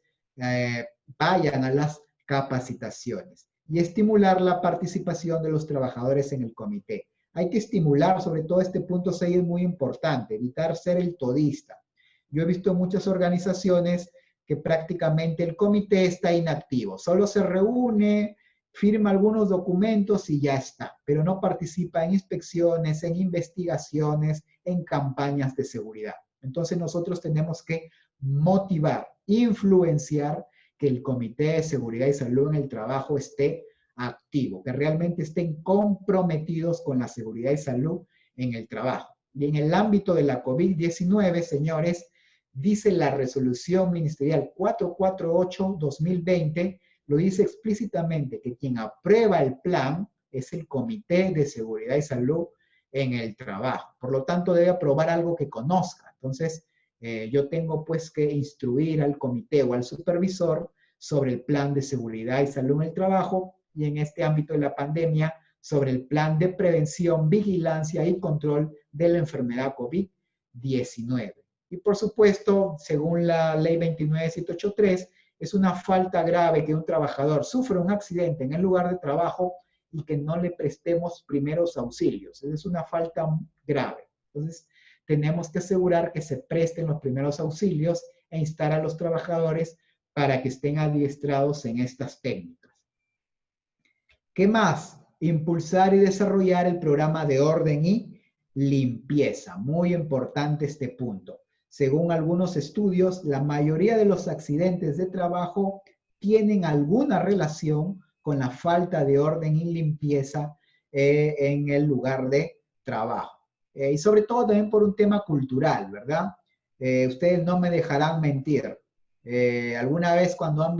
vayan a las capacitaciones y estimular la participación de los trabajadores en el comité. Hay que estimular, sobre todo este punto 6 es muy importante, evitar ser el todista. Yo he visto muchas organizaciones que prácticamente el comité está inactivo, solo se reúne, firma algunos documentos y ya está, pero no participa en inspecciones, en investigaciones, en campañas de seguridad. Entonces nosotros tenemos que motivar, influenciar que el Comité de Seguridad y Salud en el Trabajo esté activo, que realmente estén comprometidos con la seguridad y salud en el trabajo. Y en el ámbito de la COVID-19, señores, dice la resolución ministerial 448-2020, lo dice explícitamente que quien aprueba el plan es el Comité de Seguridad y Salud en el Trabajo. Por lo tanto, debe aprobar algo que conozca. Entonces, yo tengo pues que instruir al comité o al supervisor sobre el plan de seguridad y salud en el trabajo y en este ámbito de la pandemia sobre el plan de prevención, vigilancia y control de la enfermedad COVID-19. Y por supuesto, según la ley 29783, es una falta grave que un trabajador sufra un accidente en el lugar de trabajo y que no le prestemos primeros auxilios. Es una falta grave. Entonces, tenemos que asegurar que se presten los primeros auxilios e instar a los trabajadores para que estén adiestrados en estas técnicas. ¿Qué más? Impulsar y desarrollar el programa de orden y limpieza. Muy importante este punto. Según algunos estudios, la mayoría de los accidentes de trabajo tienen alguna relación con la falta de orden y limpieza en el lugar de trabajo. Y sobre todo también por un tema cultural, ¿verdad? Ustedes no me dejarán mentir. Alguna vez cuando han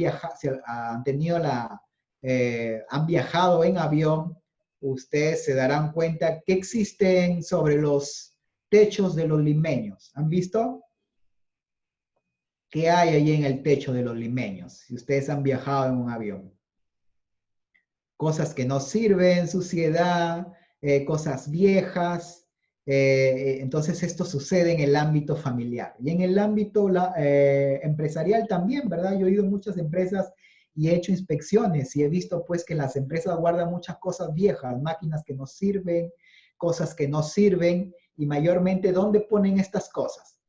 viajado en avión, ustedes se darán cuenta que existen sobre los techos de los limeños. ¿Han visto? ¿Qué hay ahí en el techo de los limeños? Si ustedes han viajado en un avión. Cosas que no sirven, suciedad, cosas viejas. Entonces esto sucede en el ámbito familiar. Y en el ámbito empresarial también, ¿verdad? Yo he ido a muchas empresas y he hecho inspecciones y he visto pues que las empresas guardan muchas cosas viejas, máquinas que no sirven, cosas que no sirven, y mayormente, ¿dónde ponen estas cosas?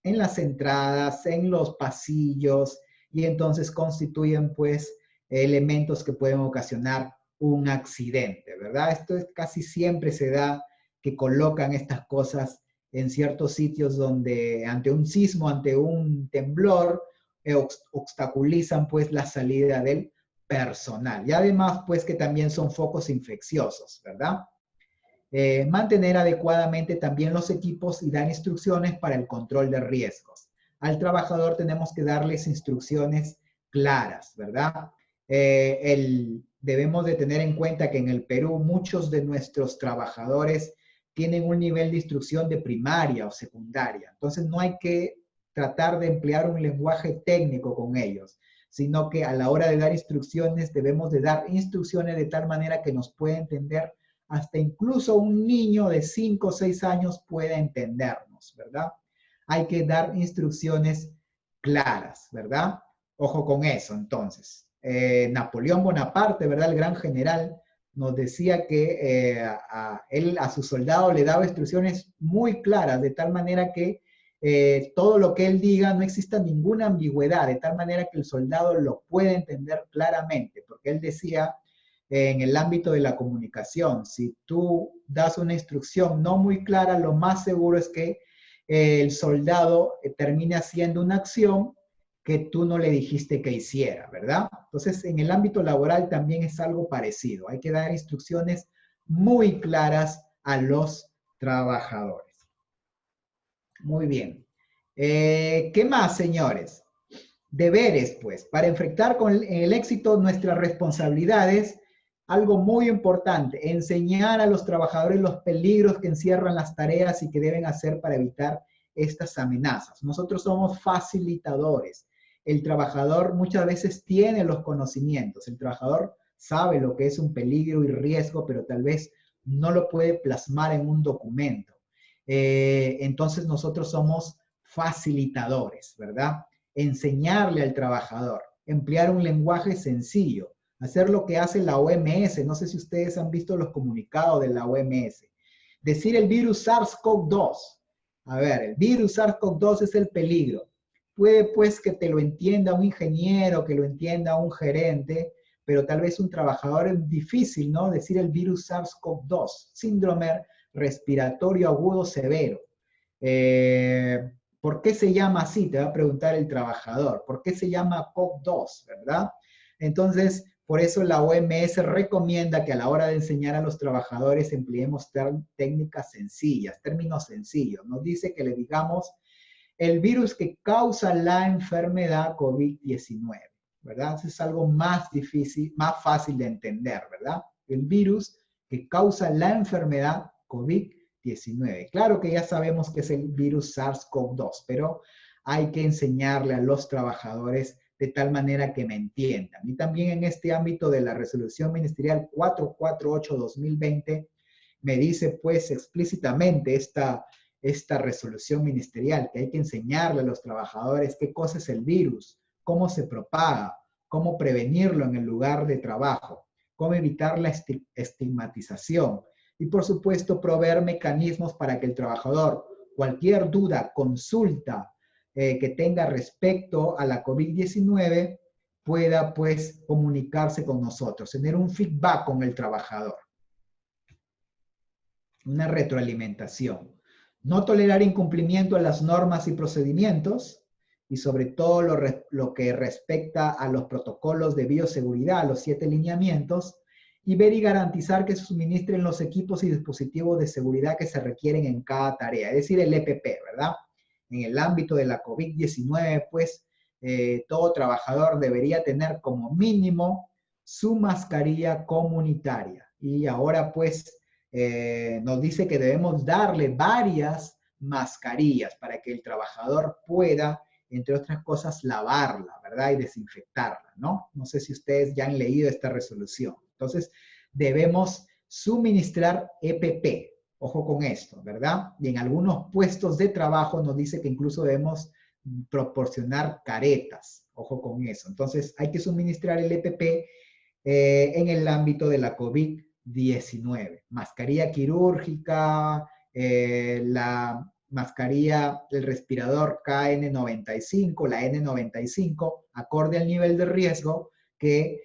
En las entradas, en los pasillos, y entonces constituyen pues elementos que pueden ocasionar un accidente, ¿verdad? Esto casi siempre se da que colocan estas cosas en ciertos sitios donde ante un sismo, ante un temblor, obstaculizan pues la salida del personal. Y además pues que también son focos infecciosos, ¿verdad? Mantener adecuadamente también los equipos y dar instrucciones para el control de riesgos. Al trabajador tenemos que darles instrucciones claras, ¿verdad? Debemos de tener en cuenta que en el Perú muchos de nuestros trabajadores tienen un nivel de instrucción de primaria o secundaria. Entonces no hay que tratar de emplear un lenguaje técnico con ellos, sino que a la hora de dar instrucciones debemos de dar instrucciones de tal manera que nos pueda entender hasta incluso un niño de 5 o 6 años pueda entendernos, ¿verdad? Hay que dar instrucciones claras, ¿verdad? Ojo con eso, entonces. Napoleón Bonaparte, ¿verdad? El gran general, nos decía que él a su soldado le daba instrucciones muy claras, de tal manera que todo lo que él diga no exista ninguna ambigüedad, de tal manera que el soldado lo pueda entender claramente, porque él decía en el ámbito de la comunicación, si tú das una instrucción no muy clara, lo más seguro es que el soldado termine haciendo una acción que tú no le dijiste que hiciera, ¿verdad? Entonces, en el ámbito laboral también es algo parecido. Hay que dar instrucciones muy claras a los trabajadores. Muy bien. ¿Qué más, señores? Deberes, pues, para enfrentar con el éxito nuestras responsabilidades, algo muy importante, enseñar a los trabajadores los peligros que encierran las tareas y que deben hacer para evitar estas amenazas. Nosotros somos facilitadores. El trabajador muchas veces tiene los conocimientos. El trabajador sabe lo que es un peligro y riesgo, pero tal vez no lo puede plasmar en un documento. Entonces nosotros somos facilitadores, ¿verdad? Enseñarle al trabajador. emplear un lenguaje sencillo, hacer lo que hace la OMS. No sé si ustedes han visto los comunicados de la OMS. Decir el virus SARS-CoV-2. A ver, el virus SARS-CoV-2 es el peligro. Puede pues que te lo entienda un ingeniero, que lo entienda un gerente, pero tal vez un trabajador es difícil, ¿no? Decir el virus SARS-CoV-2, síndrome respiratorio agudo severo. ¿Por qué se llama así? Te va a preguntar el trabajador. ¿Por qué se llama CoV-2, verdad? Entonces, por eso la OMS recomienda que a la hora de enseñar a los trabajadores empleemos técnicas sencillas, términos sencillos. Nos dice que le digamos el virus que causa la enfermedad COVID-19, ¿verdad? Eso es algo más difícil, más fácil de entender, ¿verdad? El virus que causa la enfermedad COVID-19. Claro que ya sabemos que es el virus SARS-CoV-2, pero hay que enseñarle a los trabajadores de tal manera que me entiendan. Y también en este ámbito de la resolución ministerial 448-2020, me dice pues explícitamente esta resolución ministerial, que hay que enseñarle a los trabajadores qué cosa es el virus, cómo se propaga, cómo prevenirlo en el lugar de trabajo, cómo evitar la estigmatización y por supuesto proveer mecanismos para que el trabajador, cualquier duda, consulta que tenga respecto a la COVID-19, pueda pues comunicarse con nosotros, tener un feedback con el trabajador, una retroalimentación. No tolerar incumplimiento a las normas y procedimientos, y sobre todo lo que respecta a los protocolos de bioseguridad, los 7 lineamientos, y ver y garantizar que se suministren los equipos y dispositivos de seguridad que se requieren en cada tarea, es decir, el EPP, ¿verdad? En el ámbito de la COVID-19, pues, todo trabajador debería tener como mínimo su mascarilla comunitaria. Y ahora, pues, nos dice que debemos darle varias mascarillas para que el trabajador pueda, entre otras cosas, lavarla, ¿verdad? Y desinfectarla, ¿no? No sé si ustedes ya han leído esta resolución. Entonces, debemos suministrar EPP. Ojo con esto, ¿verdad? Y en algunos puestos de trabajo nos dice que incluso debemos proporcionar caretas. Ojo con eso. Entonces, hay que suministrar el EPP en el ámbito de la COVID-19. Mascarilla quirúrgica, la mascarilla, el respirador KN95, la N95, acorde al nivel de riesgo que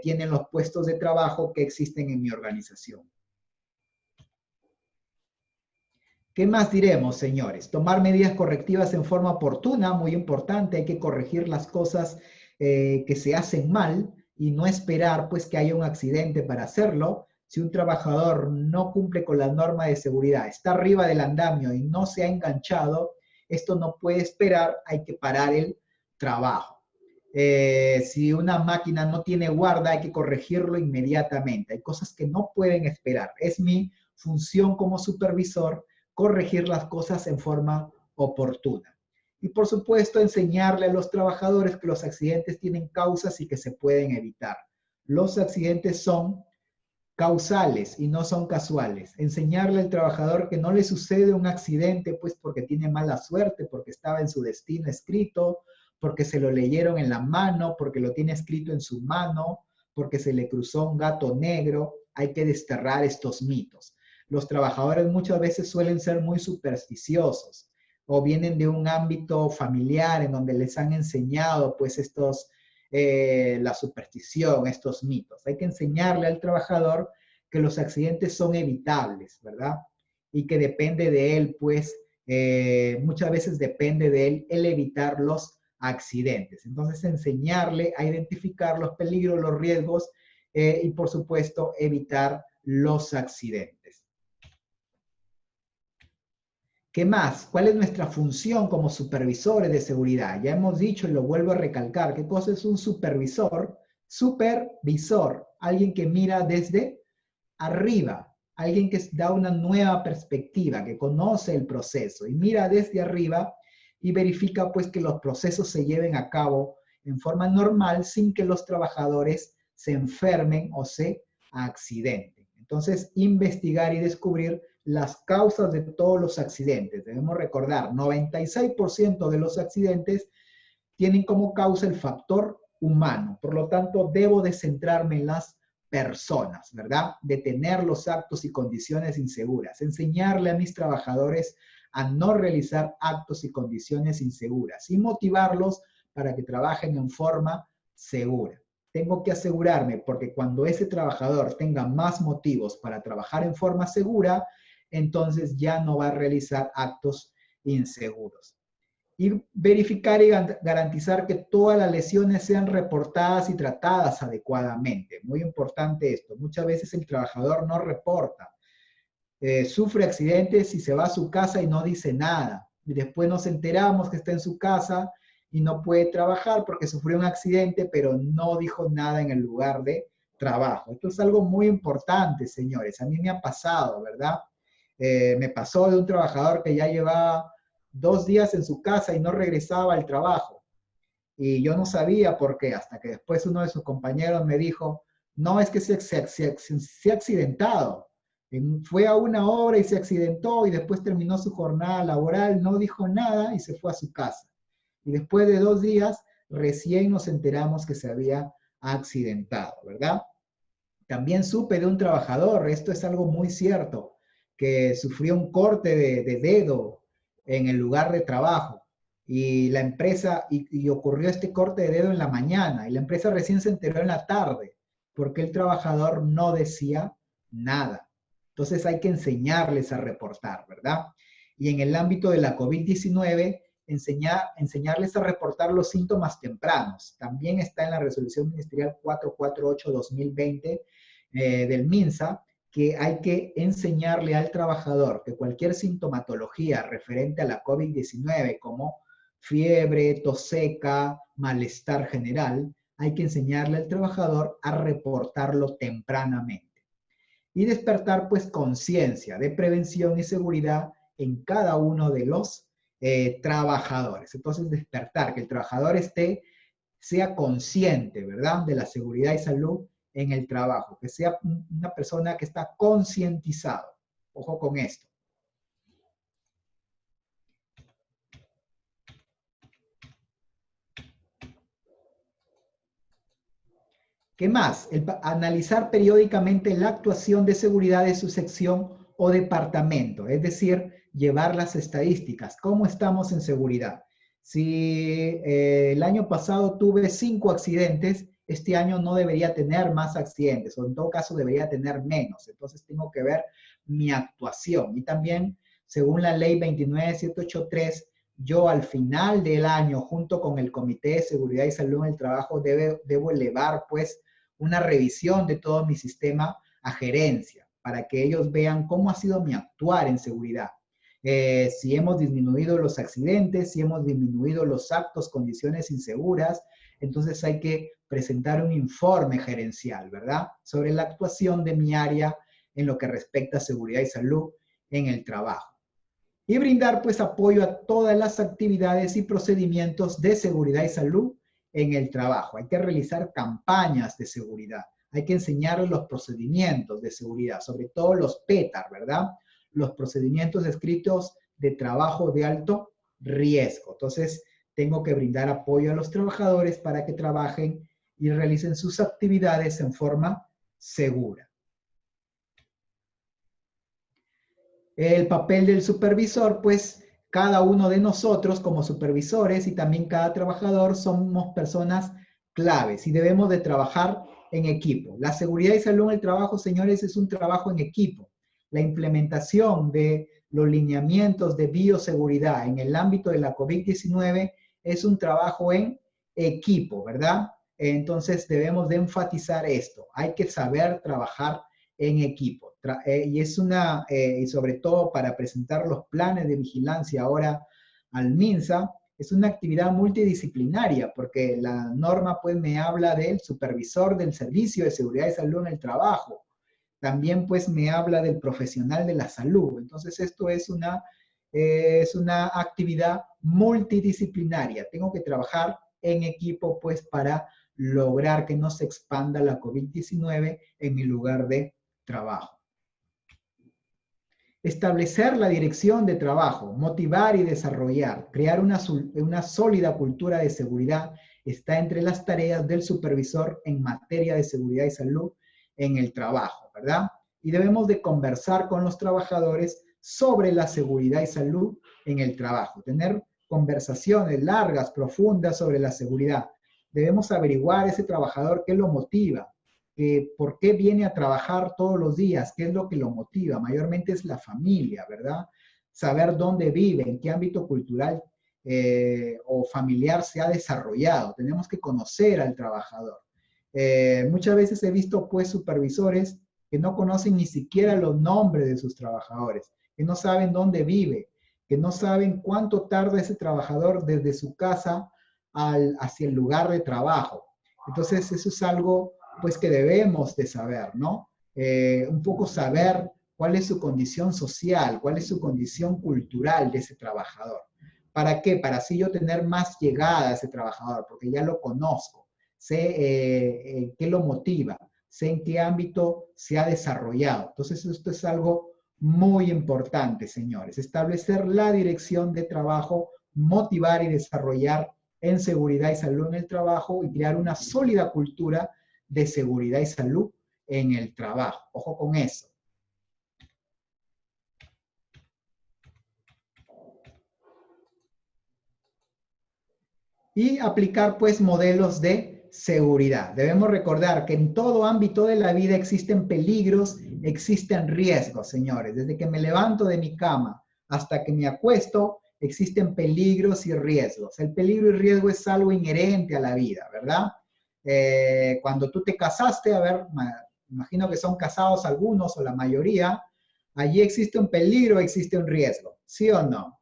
tienen los puestos de trabajo que existen en mi organización. ¿Qué más diremos, señores? Tomar medidas correctivas en forma oportuna, muy importante, hay que corregir las cosas que se hacen mal y no esperar pues que haya un accidente para hacerlo. Si un trabajador no cumple con la norma de seguridad, está arriba del andamio y no se ha enganchado, esto no puede esperar, hay que parar el trabajo. Si una máquina no tiene guarda, hay que corregirlo inmediatamente. Hay cosas que no pueden esperar. Es mi función como supervisor corregir las cosas en forma oportuna. Y por supuesto, enseñarle a los trabajadores que los accidentes tienen causas y que se pueden evitar. Los accidentes son causales y no son casuales. Enseñarle al trabajador que no le sucede un accidente pues porque tiene mala suerte, porque estaba en su destino escrito, porque se lo leyeron en la mano, porque lo tiene escrito en su mano, porque se le cruzó un gato negro. Hay que desterrar estos mitos. Los trabajadores muchas veces suelen ser muy supersticiosos o vienen de un ámbito familiar en donde les han enseñado pues la superstición, estos mitos. Hay que enseñarle al trabajador que los accidentes son evitables, ¿verdad? Y que depende de él, pues, muchas veces depende de él el evitar los accidentes. Entonces, enseñarle a identificar los peligros, los riesgos y, por supuesto, evitar los accidentes. ¿Qué más? ¿Cuál es nuestra función como supervisores de seguridad? Ya hemos dicho y lo vuelvo a recalcar, ¿qué cosa es un supervisor? Supervisor, alguien que mira desde arriba, alguien que da una nueva perspectiva, que conoce el proceso y mira desde arriba y verifica pues que los procesos se lleven a cabo en forma normal sin que los trabajadores se enfermen o se accidenten. Entonces, investigar y descubrir las causas de todos los accidentes. Debemos recordar, 96% de los accidentes tienen como causa el factor humano. Por lo tanto, debo de centrarme en las personas, ¿verdad? Detener los actos y condiciones inseguras. Enseñarle a mis trabajadores a no realizar actos y condiciones inseguras y motivarlos para que trabajen en forma segura. Tengo que asegurarme, porque cuando ese trabajador tenga más motivos para trabajar en forma segura, entonces ya no va a realizar actos inseguros. Y verificar y garantizar que todas las lesiones sean reportadas y tratadas adecuadamente. Muy importante esto. Muchas veces el trabajador no reporta. Sufre accidentes y se va a su casa y no dice nada. Y después nos enteramos que está en su casa y no puede trabajar porque sufrió un accidente, pero no dijo nada en el lugar de trabajo. Esto es algo muy importante, señores. A mí me ha pasado, ¿verdad? Me pasó de un trabajador que ya llevaba 2 días en su casa y no regresaba al trabajo. Y yo no sabía por qué, hasta que después uno de sus compañeros me dijo, no, es que se ha accidentado. Fue a una obra y se accidentó y después terminó su jornada laboral, no dijo nada y se fue a su casa. Y después de 2 días, recién nos enteramos que se había accidentado, ¿verdad? También supe de un trabajador, esto es algo muy cierto, que sufrió un corte de dedo en el lugar de trabajo. Y la empresa, y ocurrió este corte de dedo en la mañana, y la empresa recién se enteró en la tarde, porque el trabajador no decía nada. Entonces hay que enseñarles a reportar, ¿verdad? Y en el ámbito de la COVID-19, enseñarles a reportar los síntomas tempranos. También está en la resolución ministerial 448-2020 del MINSA, que hay que enseñarle al trabajador que cualquier sintomatología referente a la COVID-19, como fiebre, tos seca, malestar general, hay que enseñarle al trabajador a reportarlo tempranamente. Y despertar pues conciencia de prevención y seguridad en cada uno de los trabajadores. Entonces despertar, que el trabajador sea consciente, ¿verdad? De la seguridad y salud en el trabajo, que sea una persona que está concientizado. Ojo con esto. ¿Qué más? Analizar periódicamente la actuación de seguridad de su sección o departamento, es decir, llevar las estadísticas. ¿Cómo estamos en seguridad? Si el año pasado tuve 5 accidentes, este año no debería tener más accidentes, o en todo caso debería tener menos. Entonces tengo que ver mi actuación. Y también, según la ley 29783, yo al final del año, junto con el Comité de Seguridad y Salud en el Trabajo, debo elevar pues una revisión de todo mi sistema a gerencia, para que ellos vean cómo ha sido mi actuar en seguridad. Si hemos disminuido los accidentes, si hemos disminuido los actos, condiciones inseguras, entonces hay que presentar un informe gerencial, ¿verdad? Sobre la actuación de mi área en lo que respecta a seguridad y salud en el trabajo. Y brindar pues apoyo a todas las actividades y procedimientos de seguridad y salud en el trabajo. Hay que realizar campañas de seguridad. Hay que enseñarles los procedimientos de seguridad, sobre todo los PETAR, ¿verdad? Los procedimientos escritos de trabajo de alto riesgo. Entonces, tengo que brindar apoyo a los trabajadores para que trabajen y realicen sus actividades en forma segura. El papel del supervisor, pues cada uno de nosotros como supervisores y también cada trabajador somos personas claves y debemos de trabajar en equipo. La seguridad y salud en el trabajo, señores, es un trabajo en equipo. La implementación de los lineamientos de bioseguridad en el ámbito de la COVID-19 es un trabajo en equipo, ¿verdad? Entonces debemos de enfatizar esto. Hay que saber trabajar en equipo. Y sobre todo para presentar los planes de vigilancia ahora al MINSA, es una actividad multidisciplinaria, porque la norma pues me habla del supervisor del Servicio de Seguridad y Salud en el Trabajo, también pues me habla del profesional de la salud. Entonces esto es una actividad multidisciplinaria. Tengo que trabajar en equipo pues para lograr que no se expanda la COVID-19 en mi lugar de trabajo. Establecer la dirección de trabajo, motivar y desarrollar, crear una sólida cultura de seguridad está entre las tareas del supervisor en materia de seguridad y salud en el trabajo, ¿verdad? Y debemos de conversar con los trabajadores sobre la seguridad y salud en el trabajo, tener conversaciones largas, profundas sobre la seguridad. Debemos averiguar a ese trabajador qué lo motiva, por qué viene a trabajar todos los días, qué es lo que lo motiva. Mayormente es la familia, ¿verdad? Saber dónde vive, en qué ámbito cultural o familiar se ha desarrollado. Tenemos que conocer al trabajador. Muchas veces he visto pues supervisores que no conocen ni siquiera los nombres de sus trabajadores, que no saben dónde vive, que no saben cuánto tarda ese trabajador desde su casa hacia el lugar de trabajo. Entonces eso es algo pues que debemos de saber, ¿no? Un poco saber cuál es su condición social, cuál es su condición cultural de ese trabajador. ¿Para qué? Para así yo tener más llegada a ese trabajador, porque ya lo conozco, sé qué lo motiva, sé en qué ámbito se ha desarrollado. Entonces esto es algo muy importante, señores. Establecer la dirección de trabajo, motivar y desarrollar en seguridad y salud en el trabajo y crear una sólida cultura de seguridad y salud en el trabajo. Ojo con eso. Y aplicar pues modelos de seguridad. Debemos recordar que en todo ámbito de la vida existen peligros, existen riesgos, señores. Desde que me levanto de mi cama hasta que me acuesto, existen peligros y riesgos. El peligro y riesgo es algo inherente a la vida, ¿verdad? Cuando tú te casaste, a ver, imagino que son casados algunos o la mayoría, allí existe un peligro, existe un riesgo, ¿sí o no?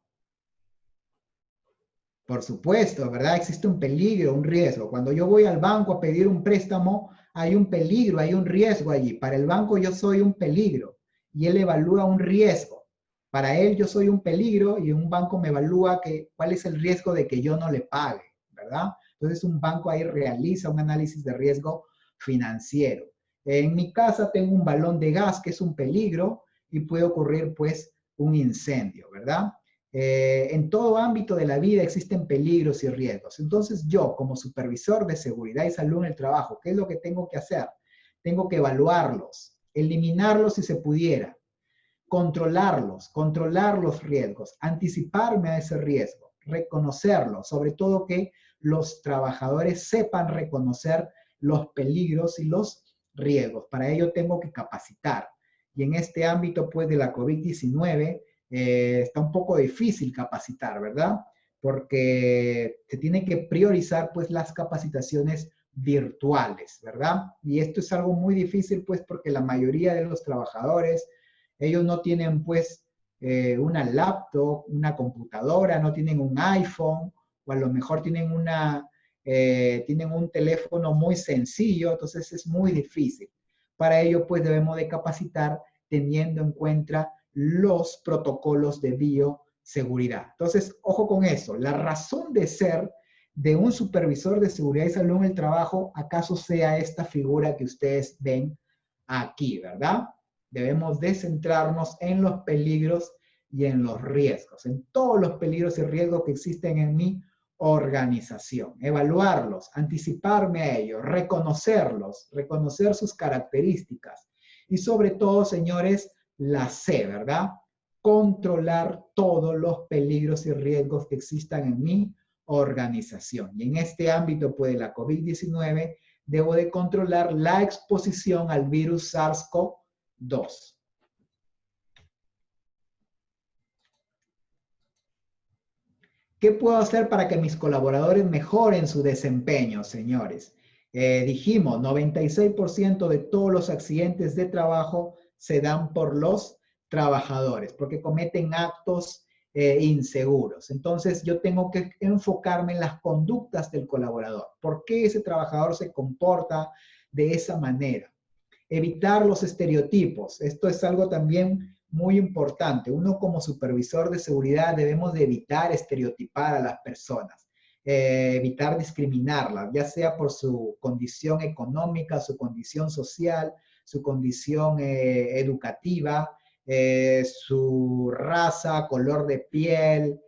Por supuesto, ¿verdad? Existe un peligro, un riesgo. Cuando yo voy al banco a pedir un préstamo, hay un peligro, hay un riesgo allí. Para el banco yo soy un peligro y él evalúa un riesgo. Para él yo soy un peligro y un banco me evalúa cuál es el riesgo de que yo no le pague, ¿verdad? Entonces un banco ahí realiza un análisis de riesgo financiero. En mi casa tengo un balón de gas que es un peligro y puede ocurrir pues un incendio, ¿verdad? En todo ámbito de la vida existen peligros y riesgos. Entonces yo, como supervisor de seguridad y salud en el trabajo, ¿qué es lo que tengo que hacer? Tengo que evaluarlos, eliminarlos si se pudiera, controlarlos, controlar los riesgos, anticiparme a ese riesgo, reconocerlo, sobre todo que los trabajadores sepan reconocer los peligros y los riesgos. Para ello tengo que capacitar. Y en este ámbito, pues, de la COVID-19, está un poco difícil capacitar, ¿verdad? Porque se tiene que priorizar, pues, las capacitaciones virtuales, ¿verdad? Y esto es algo muy difícil, pues, porque la mayoría de los trabajadores, ellos no tienen, pues, una laptop, una computadora, no tienen un iPhone, o a lo mejor tienen un teléfono muy sencillo, entonces es muy difícil. Para ello, pues, debemos de capacitar teniendo en cuenta los protocolos de bioseguridad. Entonces, ojo con eso, la razón de ser de un supervisor de seguridad y salud en el trabajo, acaso sea esta figura que ustedes ven aquí, ¿verdad? Debemos de centrarnos en los peligros y en los riesgos, en todos los peligros y riesgos que existen en mi organización, evaluarlos, anticiparme a ellos, reconocerlos, reconocer sus características y sobre todo, señores, la C, ¿verdad? Controlar todos los peligros y riesgos que existan en mi organización. Y en este ámbito, pues, de la COVID-19, debo de controlar la exposición al virus SARS-CoV-2. ¿Qué puedo hacer para que mis colaboradores mejoren su desempeño, señores? Dijimos, 96% de todos los accidentes de trabajo se dan por los trabajadores, porque cometen actos inseguros. Entonces, yo tengo que enfocarme en las conductas del colaborador. ¿Por qué ese trabajador se comporta de esa manera? Evitar los estereotipos. Esto es algo también muy importante. Uno como supervisor de seguridad debemos de evitar estereotipar a las personas, evitar discriminarlas, ya sea por su condición económica, su condición social, su condición educativa, su raza, color de piel,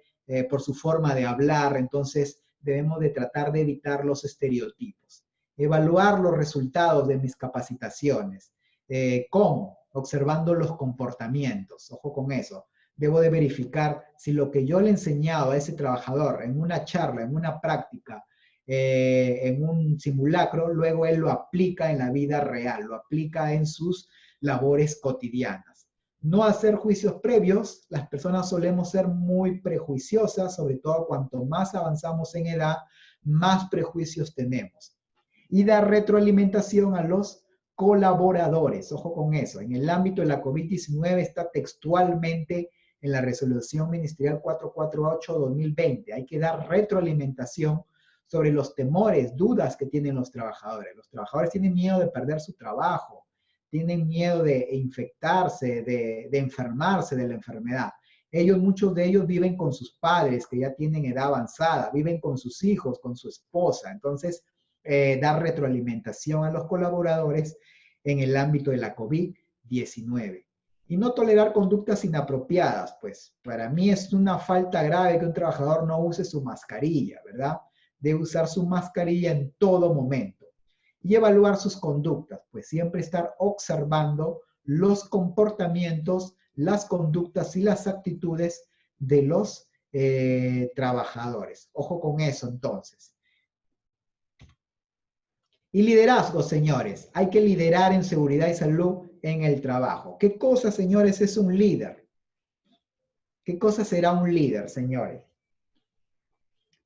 por su forma de hablar. Entonces, debemos de tratar de evitar los estereotipos. Evaluar los resultados de mis capacitaciones. ¿Cómo? Observando los comportamientos. Ojo con eso. Debo de verificar si lo que yo le he enseñado a ese trabajador en una charla, en una práctica, en un simulacro, luego él lo aplica en la vida real, lo aplica en sus labores cotidianas. No hacer juicios previos. Las personas solemos ser muy prejuiciosas, sobre todo cuanto más avanzamos en edad, más prejuicios tenemos. Y dar retroalimentación a los colaboradores. Ojo con eso. En el ámbito de la COVID-19 está textualmente en la resolución ministerial 448-2020. Hay que dar retroalimentación sobre los temores, dudas que tienen los trabajadores. Los trabajadores tienen miedo de perder su trabajo, tienen miedo de infectarse, de enfermarse de la enfermedad. Muchos de ellos viven con sus padres que ya tienen edad avanzada, viven con sus hijos, con su esposa. Entonces, dar retroalimentación a los colaboradores en el ámbito de la COVID-19. Y no tolerar conductas inapropiadas, pues para mí es una falta grave que un trabajador no use su mascarilla, ¿verdad? Debe usar su mascarilla en todo momento. Y evaluar sus conductas, pues siempre estar observando los comportamientos, las conductas y las actitudes de los trabajadores. Ojo con eso entonces. Y liderazgo, señores. Hay que liderar en seguridad y salud en el trabajo. ¿Qué cosa, señores, es un líder? ¿Qué cosa será un líder, señores?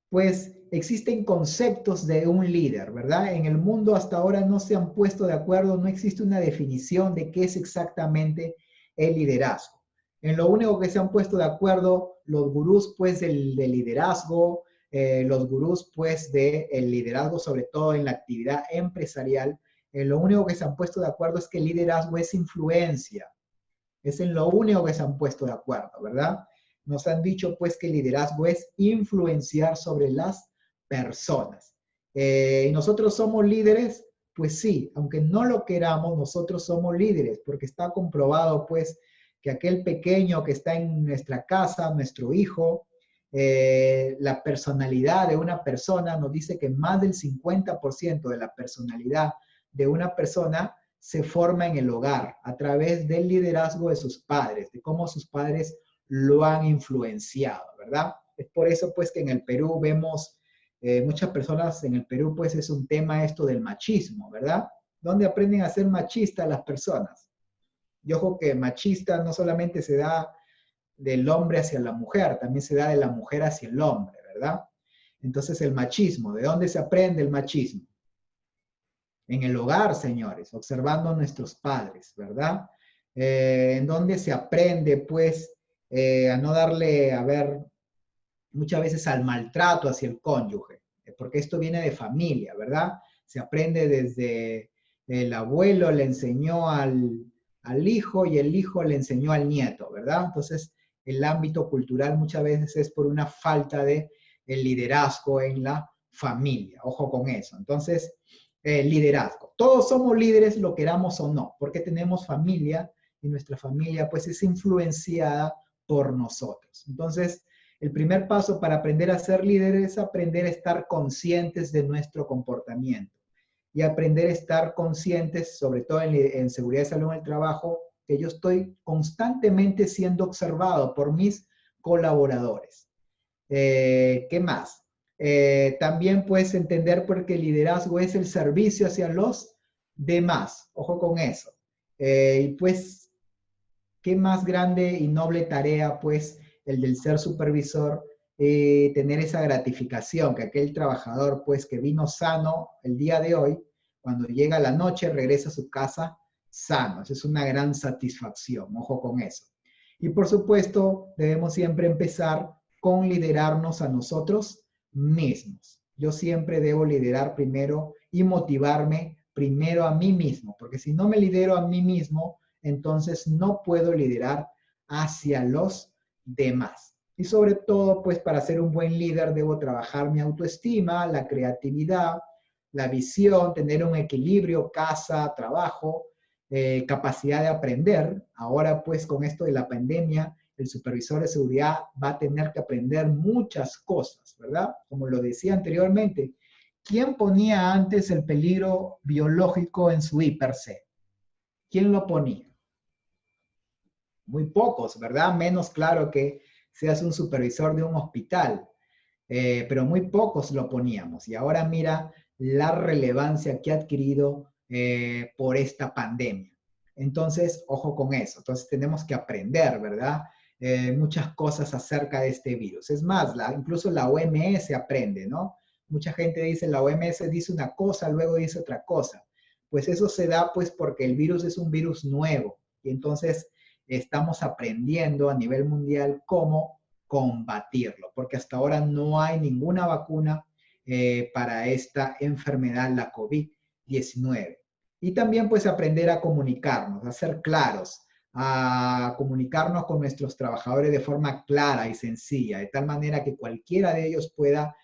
Pues existen conceptos de un líder, ¿verdad? En el mundo hasta ahora no se han puesto de acuerdo, no existe una definición de qué es exactamente el liderazgo. En lo único que se han puesto de acuerdo los gurús, pues, del liderazgo, los gurús, pues, del liderazgo, sobre todo en la actividad empresarial, lo único que se han puesto de acuerdo es que el liderazgo es influencia. Es en lo único que se han puesto de acuerdo, ¿verdad? Nos han dicho, pues, que el liderazgo es influenciar sobre las personas. ¿Y nosotros somos líderes? Pues sí, aunque no lo queramos, nosotros somos líderes, porque está comprobado, pues, que aquel pequeño que está en nuestra casa, nuestro hijo, la personalidad de una persona nos dice que más del 50% de la personalidad de una persona se forma en el hogar, a través del liderazgo de sus padres, de cómo sus padres lo han influenciado, ¿verdad? Es por eso, pues, que en el Perú vemos muchas personas, en el Perú, pues, es un tema esto del machismo, ¿verdad? ¿Dónde aprenden a ser machistas las personas? Y ojo que machista no solamente se da del hombre hacia la mujer, también se da de la mujer hacia el hombre, ¿verdad? Entonces, el machismo, ¿de dónde se aprende el machismo? En el hogar, señores, observando a nuestros padres, ¿verdad? En donde se aprende, pues, a no darle, a ver, muchas veces al maltrato hacia el cónyuge, porque esto viene de familia, ¿verdad? Se aprende desde el abuelo le enseñó al hijo y el hijo le enseñó al nieto, ¿verdad? Entonces, el ámbito cultural muchas veces es por una falta de el liderazgo en la familia. Ojo con eso. Entonces, liderazgo. Todos somos líderes, lo queramos o no, porque tenemos familia y nuestra familia pues es influenciada por nosotros. Entonces, el primer paso para aprender a ser líderes es aprender a estar conscientes de nuestro comportamiento y aprender a estar conscientes, sobre todo en seguridad y salud en el trabajo, que yo estoy constantemente siendo observado por mis colaboradores. ¿Qué más? También puedes entender porque el liderazgo es el servicio hacia los demás. Ojo con eso. Y pues, ¿qué más grande y noble tarea, pues, el del ser supervisor? Tener esa gratificación, que aquel trabajador, pues, que vino sano el día de hoy, cuando llega la noche, regresa a su casa sano. Esa es una gran satisfacción. Ojo con eso. Y por supuesto, debemos siempre empezar con liderarnos a nosotros mismos. Yo siempre debo liderar primero y motivarme primero a mí mismo, porque si no me lidero a mí mismo, entonces no puedo liderar hacia los demás. Y sobre todo, pues para ser un buen líder debo trabajar mi autoestima, la creatividad, la visión, tener un equilibrio, casa, trabajo, capacidad de aprender. Ahora, pues con esto de la pandemia, el supervisor de seguridad va a tener que aprender muchas cosas, ¿verdad? Como lo decía anteriormente, ¿quién ponía antes el peligro biológico en su IPRC? ¿Quién lo ponía? Muy pocos, ¿verdad? Menos claro que seas un supervisor de un hospital, pero muy pocos lo poníamos. Y ahora mira la relevancia que ha adquirido por esta pandemia. Entonces, ojo con eso. Entonces, tenemos que aprender, ¿verdad? Muchas cosas acerca de este virus. Es más, incluso la OMS aprende, ¿no? Mucha gente dice, la OMS dice una cosa, luego dice otra cosa. Pues eso se da pues porque el virus es un virus nuevo y entonces estamos aprendiendo a nivel mundial cómo combatirlo, porque hasta ahora no hay ninguna vacuna para esta enfermedad, la COVID-19. Y también pues aprender a comunicarnos, a ser claros, a comunicarnos con nuestros trabajadores de forma clara y sencilla, de tal manera que cualquiera de ellos pueda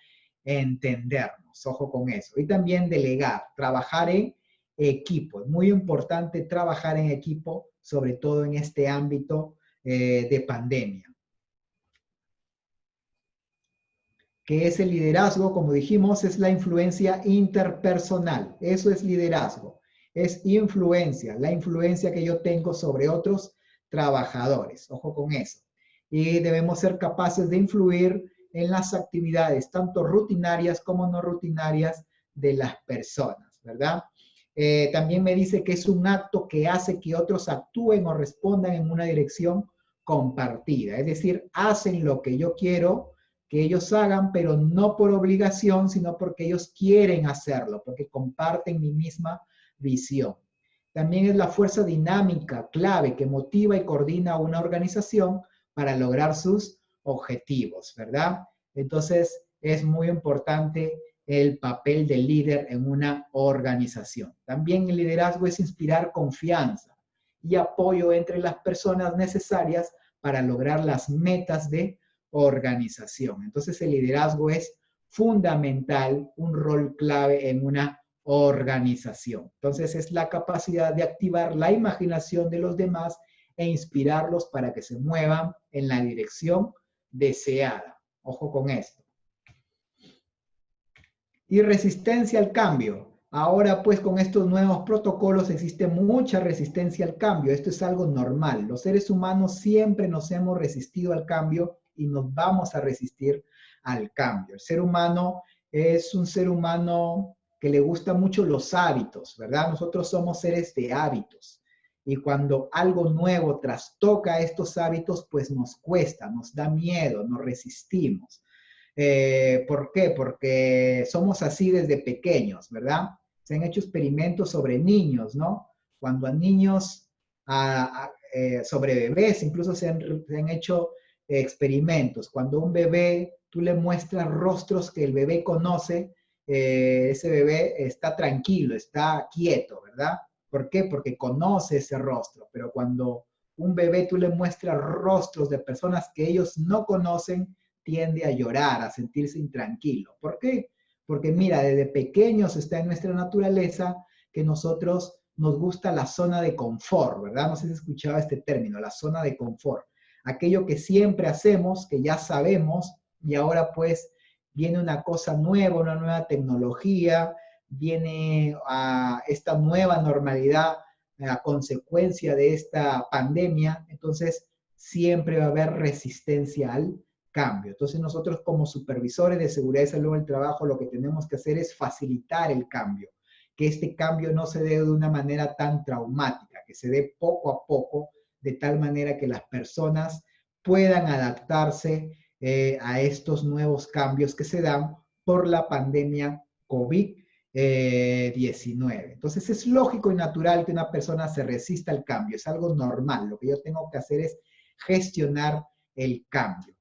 entendernos. Ojo con eso. Y también delegar, trabajar en equipo. Es muy importante trabajar en equipo, sobre todo en este ámbito de pandemia. ¿Qué es el liderazgo? Como dijimos, es la influencia interpersonal. Eso es liderazgo. Es influencia, la influencia que yo tengo sobre otros trabajadores. Ojo con eso. Y debemos ser capaces de influir en las actividades, tanto rutinarias como no rutinarias, de las personas, ¿verdad? También me dice que es un acto que hace que otros actúen o respondan en una dirección compartida. Es decir, hacen lo que yo quiero que ellos hagan, pero no por obligación, sino porque ellos quieren hacerlo, porque comparten mi misma visión. También es la fuerza dinámica clave que motiva y coordina a una organización para lograr sus objetivos, ¿verdad? Entonces, es muy importante el papel del líder en una organización. También el liderazgo es inspirar confianza y apoyo entre las personas necesarias para lograr las metas de organización. Entonces el liderazgo es fundamental, un rol clave en una organización. Entonces es la capacidad de activar la imaginación de los demás e inspirarlos para que se muevan en la dirección deseada. Ojo con esto. Y resistencia al cambio. Ahora pues con estos nuevos protocolos existe mucha resistencia al cambio. Esto es algo normal. Los seres humanos siempre nos hemos resistido al cambio y nos vamos a resistir al cambio. El ser humano es un ser humano que le gustan mucho los hábitos, ¿verdad? Nosotros somos seres de hábitos. Y cuando algo nuevo trastoca estos hábitos, pues nos cuesta, nos da miedo, nos resistimos. ¿Por qué? Porque somos así desde pequeños, ¿verdad? Se han hecho experimentos sobre niños, ¿no? Cuando a niños, sobre bebés, incluso se han hecho experimentos. Cuando a un bebé tú le muestras rostros que el bebé conoce, ese bebé está tranquilo, está quieto, ¿verdad? ¿Por qué? Porque conoce ese rostro. Pero cuando un bebé tú le muestras rostros de personas que ellos no conocen, tiende a llorar, a sentirse intranquilo. ¿Por qué? Porque mira, desde pequeños está en nuestra naturaleza que nosotros nos gusta la zona de confort, ¿verdad? No sé si has escuchado este término, la zona de confort. Aquello que siempre hacemos, que ya sabemos, y ahora pues viene una cosa nueva, una nueva tecnología, viene a esta nueva normalidad a consecuencia de esta pandemia, entonces siempre va a haber resistencia al cambio. Entonces nosotros como supervisores de seguridad y salud del trabajo lo que tenemos que hacer es facilitar el cambio, que este cambio no se dé de una manera tan traumática, que se dé poco a poco, de tal manera que las personas puedan adaptarse a estos nuevos cambios que se dan por la pandemia COVID-19. Entonces es lógico y natural que una persona se resista al cambio, es algo normal. Lo que yo tengo que hacer es gestionar el cambio.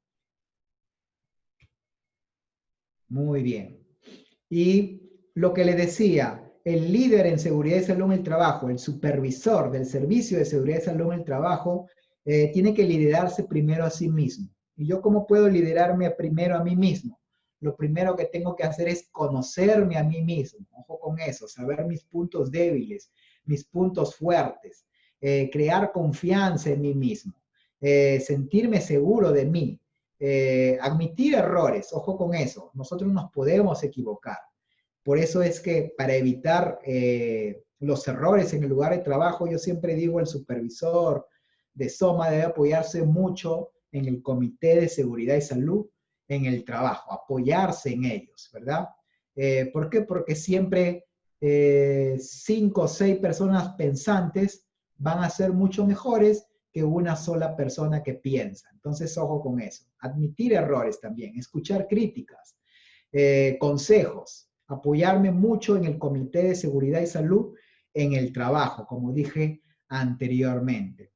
Muy bien. Y lo que le decía, el líder en seguridad y salud en el trabajo, el supervisor del servicio de seguridad y salud en el trabajo, tiene que liderarse primero a sí mismo. ¿Y yo cómo puedo liderarme primero a mí mismo? Lo primero que tengo que hacer es conocerme a mí mismo. Ojo con eso, saber mis puntos débiles, mis puntos fuertes, crear confianza en mí mismo. sentirme seguro de mí, admitir errores, ojo con eso, nosotros nos podemos equivocar. Por eso es que para evitar los errores en el lugar de trabajo, yo siempre digo, el supervisor de SOMA debe apoyarse mucho en el Comité de Seguridad y Salud en el trabajo, apoyarse en ellos, ¿verdad? ¿Por qué? Porque siempre 5 o 6 personas pensantes van a ser mucho mejores que una sola persona que piensa. Entonces, ojo con eso. Admitir errores también, escuchar críticas, consejos, apoyarme mucho en el Comité de Seguridad y Salud en el trabajo, como dije anteriormente.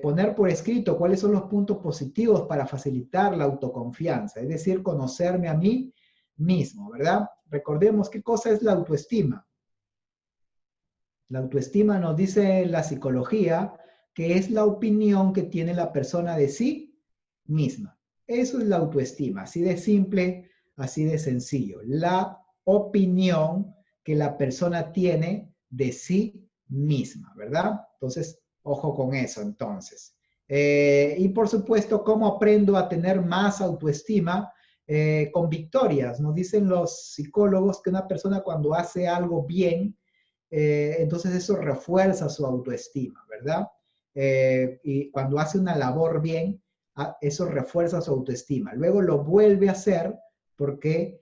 Poner por escrito cuáles son los puntos positivos para facilitar la autoconfianza, es decir, conocerme a mí mismo, ¿verdad? Recordemos qué cosa es la autoestima. La autoestima nos dice la psicología que es la opinión que tiene la persona de sí misma. Eso es la autoestima, así de simple, así de sencillo. La opinión que la persona tiene de sí misma, ¿verdad? Entonces, ojo con eso, entonces. Y por supuesto, ¿cómo aprendo a tener más autoestima? Con victorias. Nos dicen los psicólogos que una persona cuando hace algo bien, entonces eso refuerza su autoestima, ¿verdad? Y cuando hace una labor bien, eso refuerza su autoestima. Luego lo vuelve a hacer porque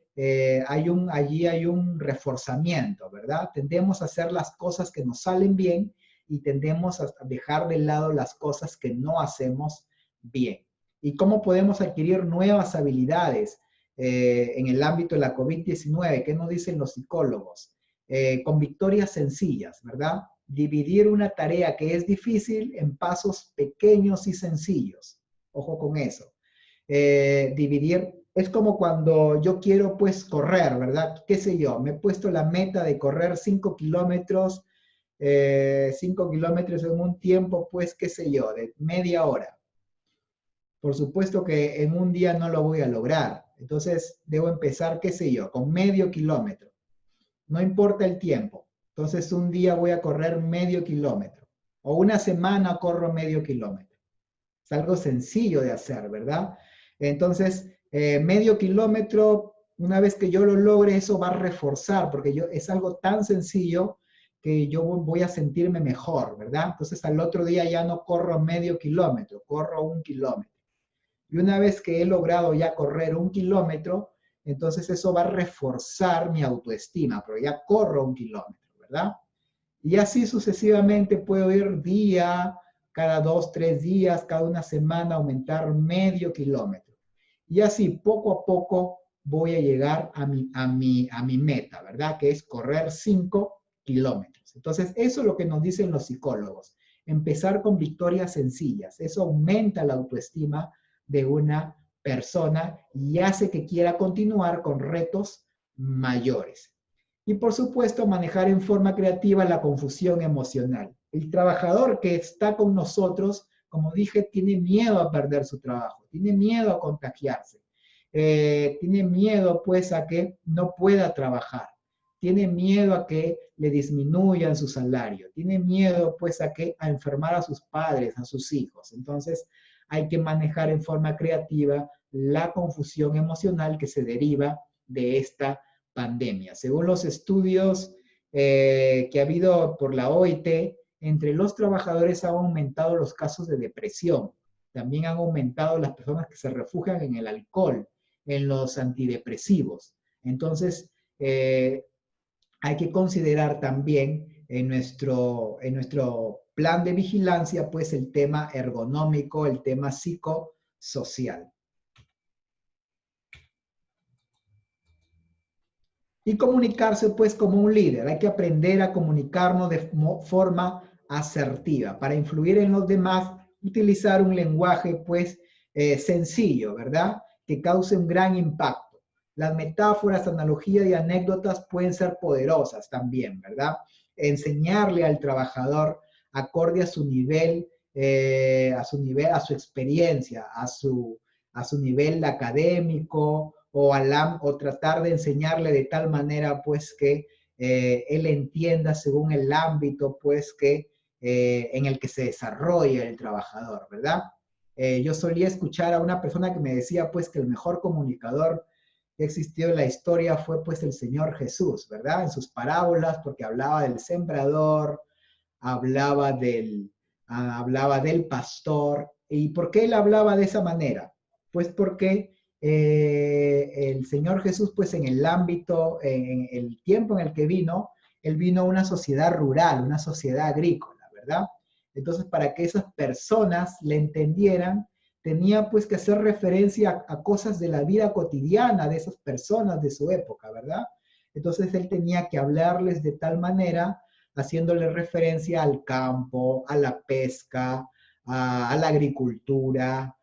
allí hay un reforzamiento, ¿verdad? Tendemos a hacer las cosas que nos salen bien y tendemos a dejar de lado las cosas que no hacemos bien. ¿Y cómo podemos adquirir nuevas habilidades en el ámbito de la COVID-19? ¿Qué nos dicen los psicólogos? Con victorias sencillas, ¿verdad? Dividir una tarea que es difícil en pasos pequeños y sencillos. Ojo con eso. Dividir, es como cuando yo quiero pues correr, ¿verdad? ¿Qué sé yo? Me he puesto la meta de correr 5 kilómetros, 5 kilómetros en un tiempo, pues, qué sé yo, de media hora. Por supuesto que en un día no lo voy a lograr. Entonces, debo empezar, qué sé yo, con medio kilómetro. No importa el tiempo. Entonces, un día voy a correr medio kilómetro. O una semana corro medio kilómetro. Es algo sencillo de hacer, ¿verdad? Entonces, medio kilómetro, una vez que yo lo logre, eso va a reforzar, porque es algo tan sencillo que yo voy a sentirme mejor, ¿verdad? Entonces, al otro día ya no corro medio kilómetro, corro 1 kilómetro. Y una vez que he logrado ya correr 1 kilómetro, entonces eso va a reforzar mi autoestima, pero ya corro 1 kilómetro, ¿verdad? Y así sucesivamente puedo ir día, cada 2, 3 días, cada una semana aumentar medio kilómetro. Y así poco a poco voy a llegar a mi meta, ¿verdad? Que es correr 5 kilómetros. Entonces, eso es lo que nos dicen los psicólogos. Empezar con victorias sencillas. Eso aumenta la autoestima de una persona y hace que quiera continuar con retos mayores. Y por supuesto, manejar en forma creativa la confusión emocional. El trabajador que está con nosotros, como dije, tiene miedo a perder su trabajo, tiene miedo a contagiarse, tiene miedo pues a que no pueda trabajar, tiene miedo a que le disminuyan su salario, tiene miedo pues a enfermar a sus padres, a sus hijos. Entonces hay que manejar en forma creativa la confusión emocional que se deriva de esta pandemia. Según los estudios que ha habido por la OIT, entre los trabajadores han aumentado los casos de depresión. También han aumentado las personas que se refugian en el alcohol, en los antidepresivos. Entonces, hay que considerar también en nuestro plan de vigilancia, pues el tema ergonómico, el tema psicosocial. Y comunicarse pues como un líder. Hay que aprender a comunicarnos de forma asertiva. Para influir en los demás, utilizar un lenguaje pues sencillo, ¿verdad? Que cause un gran impacto. Las metáforas, analogías y anécdotas pueden ser poderosas también, ¿verdad? Enseñarle al trabajador acorde a su nivel, a su experiencia, a su nivel académico, o tratar de enseñarle de tal manera pues que él entienda según el ámbito pues que en el que se desarrolla el trabajador, ¿verdad? Yo solía escuchar a una persona que me decía pues que el mejor comunicador que existió en la historia fue pues el Señor Jesús, ¿verdad? En sus parábolas, porque hablaba del sembrador, hablaba hablaba del pastor. ¿Y por qué él hablaba de esa manera? Pues porque el Señor Jesús, pues en el ámbito, en el tiempo en el que vino, él vino a una sociedad rural, una sociedad agrícola, ¿verdad? Entonces, para que esas personas le entendieran, tenía pues que hacer referencia a cosas de la vida cotidiana de esas personas de su época, ¿verdad? Entonces, él tenía que hablarles de tal manera, haciéndole referencia al campo, a la pesca, a la agricultura,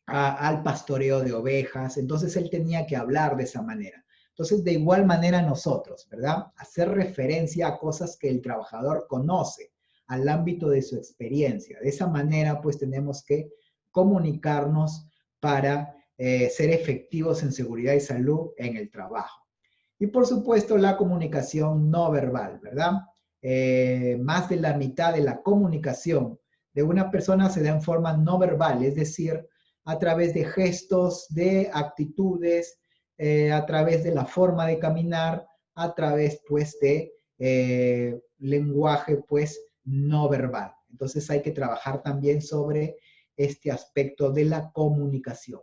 al pastoreo de ovejas. Entonces él tenía que hablar de esa manera. Entonces, de igual manera nosotros, ¿verdad? Hacer referencia a cosas que el trabajador conoce, al ámbito de su experiencia. De esa manera, pues tenemos que comunicarnos para ser efectivos en seguridad y salud en el trabajo. Y por supuesto, la comunicación no verbal, ¿verdad? Más de la mitad de la comunicación de una persona se da en forma no verbal, es decir, a través de gestos, de actitudes, a través de la forma de caminar, a través pues de lenguaje pues no verbal. Entonces hay que trabajar también sobre este aspecto de la comunicación.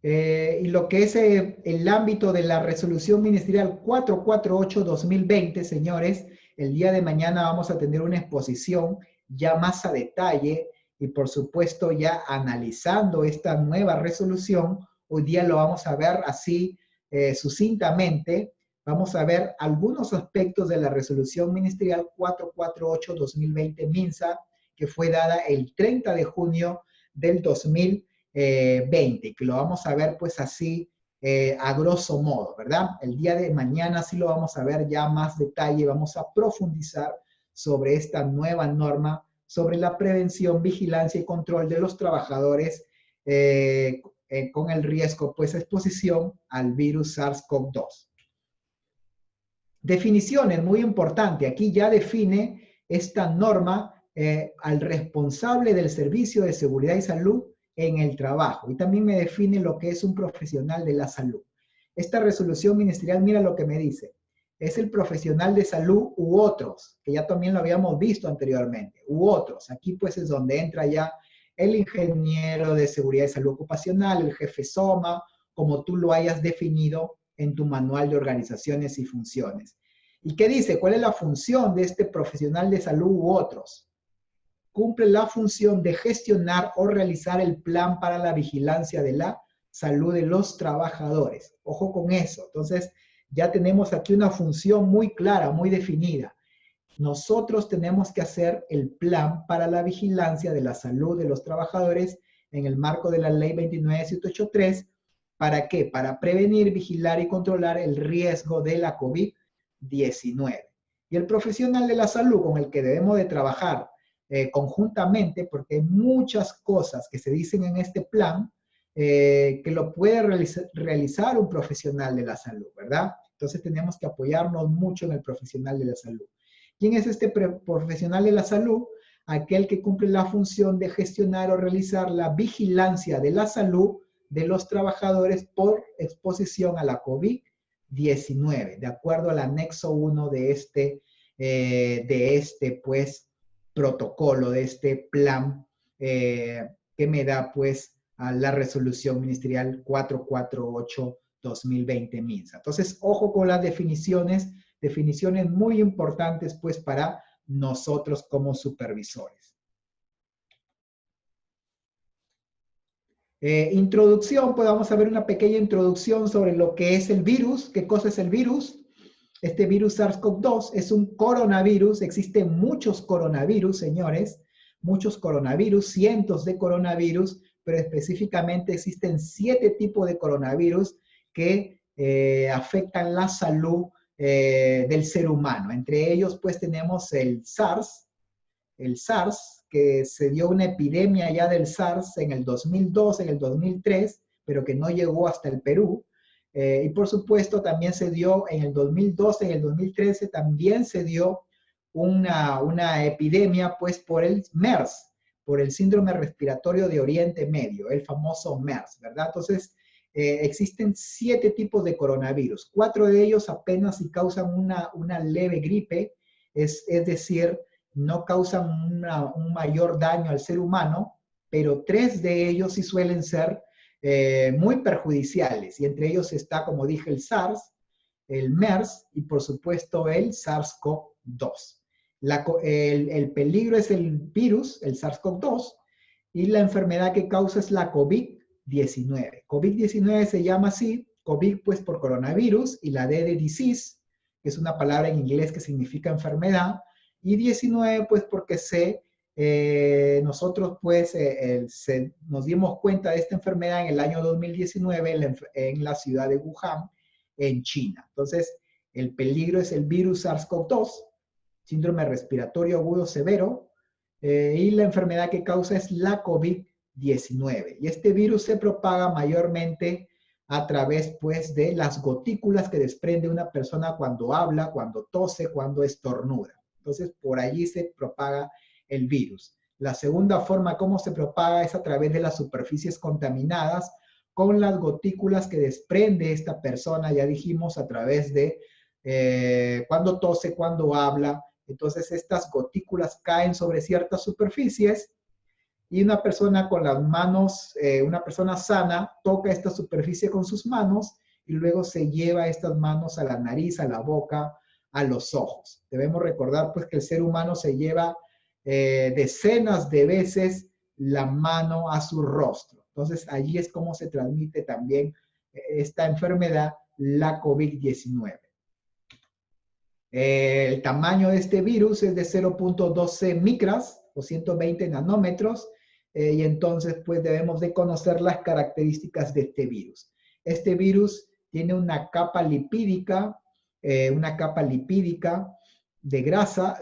Y lo que es el ámbito de la resolución ministerial 448-2020, señores, el día de mañana vamos a tener una exposición ya más a detalle y por supuesto ya analizando esta nueva resolución. Hoy día lo vamos a ver así sucintamente. Vamos a ver algunos aspectos de la resolución ministerial 448-2020 MINSA, que fue dada el 30 de junio del 2020, que lo vamos a ver pues así a grosso modo, ¿verdad? El día de mañana sí lo vamos a ver ya más detalle, vamos a profundizar sobre esta nueva norma, sobre la prevención, vigilancia y control de los trabajadores con el riesgo pues exposición al virus SARS-CoV-2. Definiciones, muy importante, aquí ya define esta norma al responsable del servicio de seguridad y salud en el trabajo y también me define lo que es un profesional de la salud. Esta resolución ministerial, mira lo que me dice, es el profesional de salud u otros, que ya también lo habíamos visto anteriormente, u otros. Aquí pues es donde entra ya el ingeniero de seguridad y salud ocupacional, el jefe SOMA, como tú lo hayas definido en tu manual de organizaciones y funciones. ¿Y qué dice? ¿Cuál es la función de este profesional de salud u otros? Cumple la función de gestionar o realizar el plan para la vigilancia de la salud de los trabajadores. Ojo con eso. Entonces, ya tenemos aquí una función muy clara, muy definida. Nosotros tenemos que hacer el plan para la vigilancia de la salud de los trabajadores en el marco de la ley 29783. ¿Para qué? Para prevenir, vigilar y controlar el riesgo de la COVID-19. Y el profesional de la salud con el que debemos de trabajar conjuntamente, porque hay muchas cosas que se dicen en este plan que lo puede realizar un profesional de la salud, ¿verdad? Entonces tenemos que apoyarnos mucho en el profesional de la salud. ¿Quién es este profesional de la salud? Aquel que cumple la función de gestionar o realizar la vigilancia de la salud de los trabajadores por exposición a la COVID-19, de acuerdo al anexo 1 de este pues, protocolo, de este plan que me da pues a la resolución ministerial 448-2020 MINSA. Entonces, ojo con las definiciones muy importantes pues para nosotros como supervisores. Introducción, pues vamos a ver una pequeña introducción sobre lo que es el virus, qué cosa es el virus. Este virus SARS-CoV-2 es un coronavirus, existen muchos coronavirus, señores, muchos coronavirus, cientos de coronavirus, pero específicamente existen 7 tipos de coronavirus que afectan la salud del ser humano. Entre ellos, pues tenemos el SARS, que se dio una epidemia ya del SARS en el 2002, en el 2003, pero que no llegó hasta el Perú. Y por supuesto también se dio en el 2012, en el 2013 también se dio una epidemia pues por el MERS, por el síndrome respiratorio de Oriente Medio, el famoso MERS, ¿verdad? Entonces, existen 7 tipos de coronavirus. 4 de ellos apenas si causan una leve gripe, es decir, no causan un mayor daño al ser humano, pero 3 de ellos sí suelen ser muy perjudiciales, y entre ellos está, como dije, el SARS, el MERS y por supuesto el SARS-CoV-2. El peligro es el virus, el SARS-CoV-2, y la enfermedad que causa es la COVID-19. COVID-19 se llama así, COVID pues por coronavirus, y la D de disease, que es una palabra en inglés que significa enfermedad, y 19 pues porque nosotros pues nos dimos cuenta de esta enfermedad en el año 2019 en la ciudad de Wuhan, en China. Entonces, el peligro es el virus SARS-CoV-2, síndrome respiratorio agudo severo, y la enfermedad que causa es la COVID-19. Y este virus se propaga mayormente a través, pues, de las gotículas que desprende una persona cuando habla, cuando tose, cuando estornuda. Entonces, por allí se propaga el virus. La segunda forma como se propaga es a través de las superficies contaminadas con las gotículas que desprende esta persona, ya dijimos, a través de cuando tose, cuando habla. Entonces estas gotículas caen sobre ciertas superficies y una persona con las manos, una persona sana, toca esta superficie con sus manos y luego se lleva estas manos a la nariz, a la boca, a los ojos. Debemos recordar pues que el ser humano se lleva decenas de veces la mano a su rostro. Entonces allí es como se transmite también esta enfermedad, la COVID-19. El tamaño de este virus es de 0.12 micras o 120 nanómetros, y entonces pues debemos de conocer las características de este virus. Este virus tiene una capa lipídica de grasa,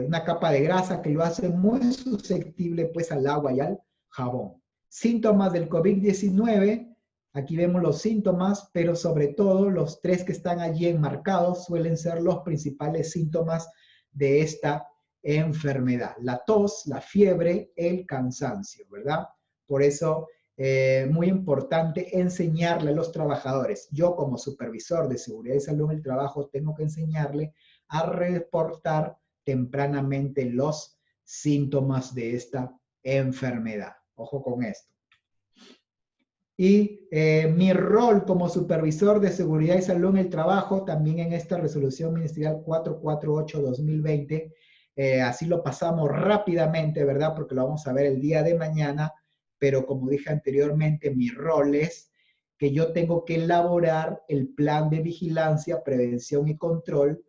una capa de grasa que lo hace muy susceptible pues al agua y al jabón. Síntomas del COVID-19, aquí vemos los síntomas, pero sobre todo los 3 que están allí enmarcados suelen ser los principales síntomas de esta enfermedad. La tos, la fiebre, el cansancio, ¿verdad? Por eso, muy importante enseñarle a los trabajadores. Yo como supervisor de seguridad y salud en el trabajo tengo que enseñarle a reportar tempranamente los síntomas de esta enfermedad. Ojo con esto. Y mi rol como supervisor de seguridad y salud en el trabajo, también en esta resolución ministerial 448-2020, así lo pasamos rápidamente, ¿verdad? Porque lo vamos a ver el día de mañana, pero como dije anteriormente, mi rol es que yo tengo que elaborar el plan de vigilancia, prevención y control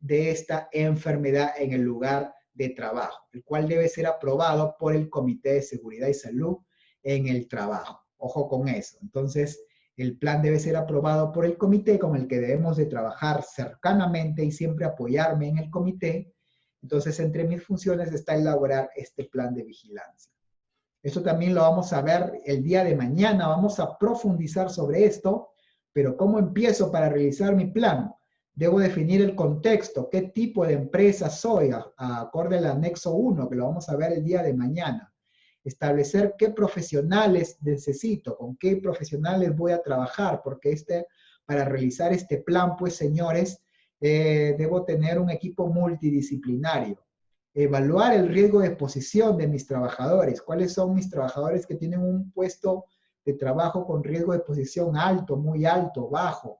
de esta enfermedad en el lugar de trabajo, el cual debe ser aprobado por el Comité de Seguridad y Salud en el trabajo. Ojo con eso. Entonces, el plan debe ser aprobado por el comité con el que debemos de trabajar cercanamente y siempre apoyarme en el comité. Entonces, entre mis funciones está elaborar este plan de vigilancia. Esto también lo vamos a ver el día de mañana. Vamos a profundizar sobre esto, pero ¿cómo empiezo para realizar mi plan? Debo definir el contexto, qué tipo de empresa soy, acorde al anexo 1, que lo vamos a ver el día de mañana. Establecer qué profesionales necesito, con qué profesionales voy a trabajar, porque para realizar este plan, pues señores, debo tener un equipo multidisciplinario. Evaluar el riesgo de exposición de mis trabajadores. ¿Cuáles son mis trabajadores que tienen un puesto de trabajo con riesgo de exposición alto, muy alto, bajo?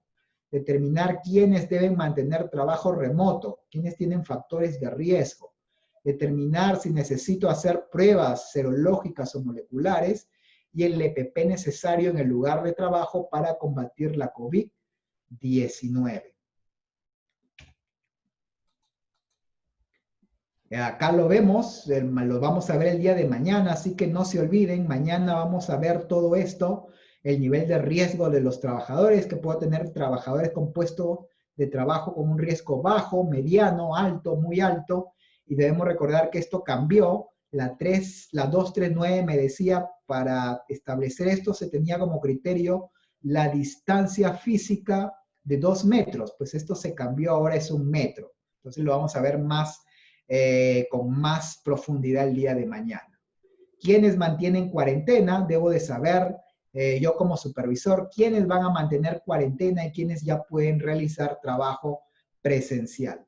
Determinar quiénes deben mantener trabajo remoto, quiénes tienen factores de riesgo. Determinar si necesito hacer pruebas serológicas o moleculares y el EPP necesario en el lugar de trabajo para combatir la COVID-19. Acá lo vemos, lo vamos a ver el día de mañana, así que no se olviden, mañana vamos a ver todo esto, el nivel de riesgo de los trabajadores, que puedo tener trabajadores con puesto de trabajo con un riesgo bajo, mediano, alto, muy alto, y debemos recordar que esto cambió. La 239 me decía, para establecer esto se tenía como criterio la distancia física de 2 metros, pues esto se cambió, ahora es 1 metro. Entonces lo vamos a ver más, con más profundidad el día de mañana. ¿Quiénes mantienen cuarentena? Debo de saber, yo como supervisor, quiénes van a mantener cuarentena y quiénes ya pueden realizar trabajo presencial.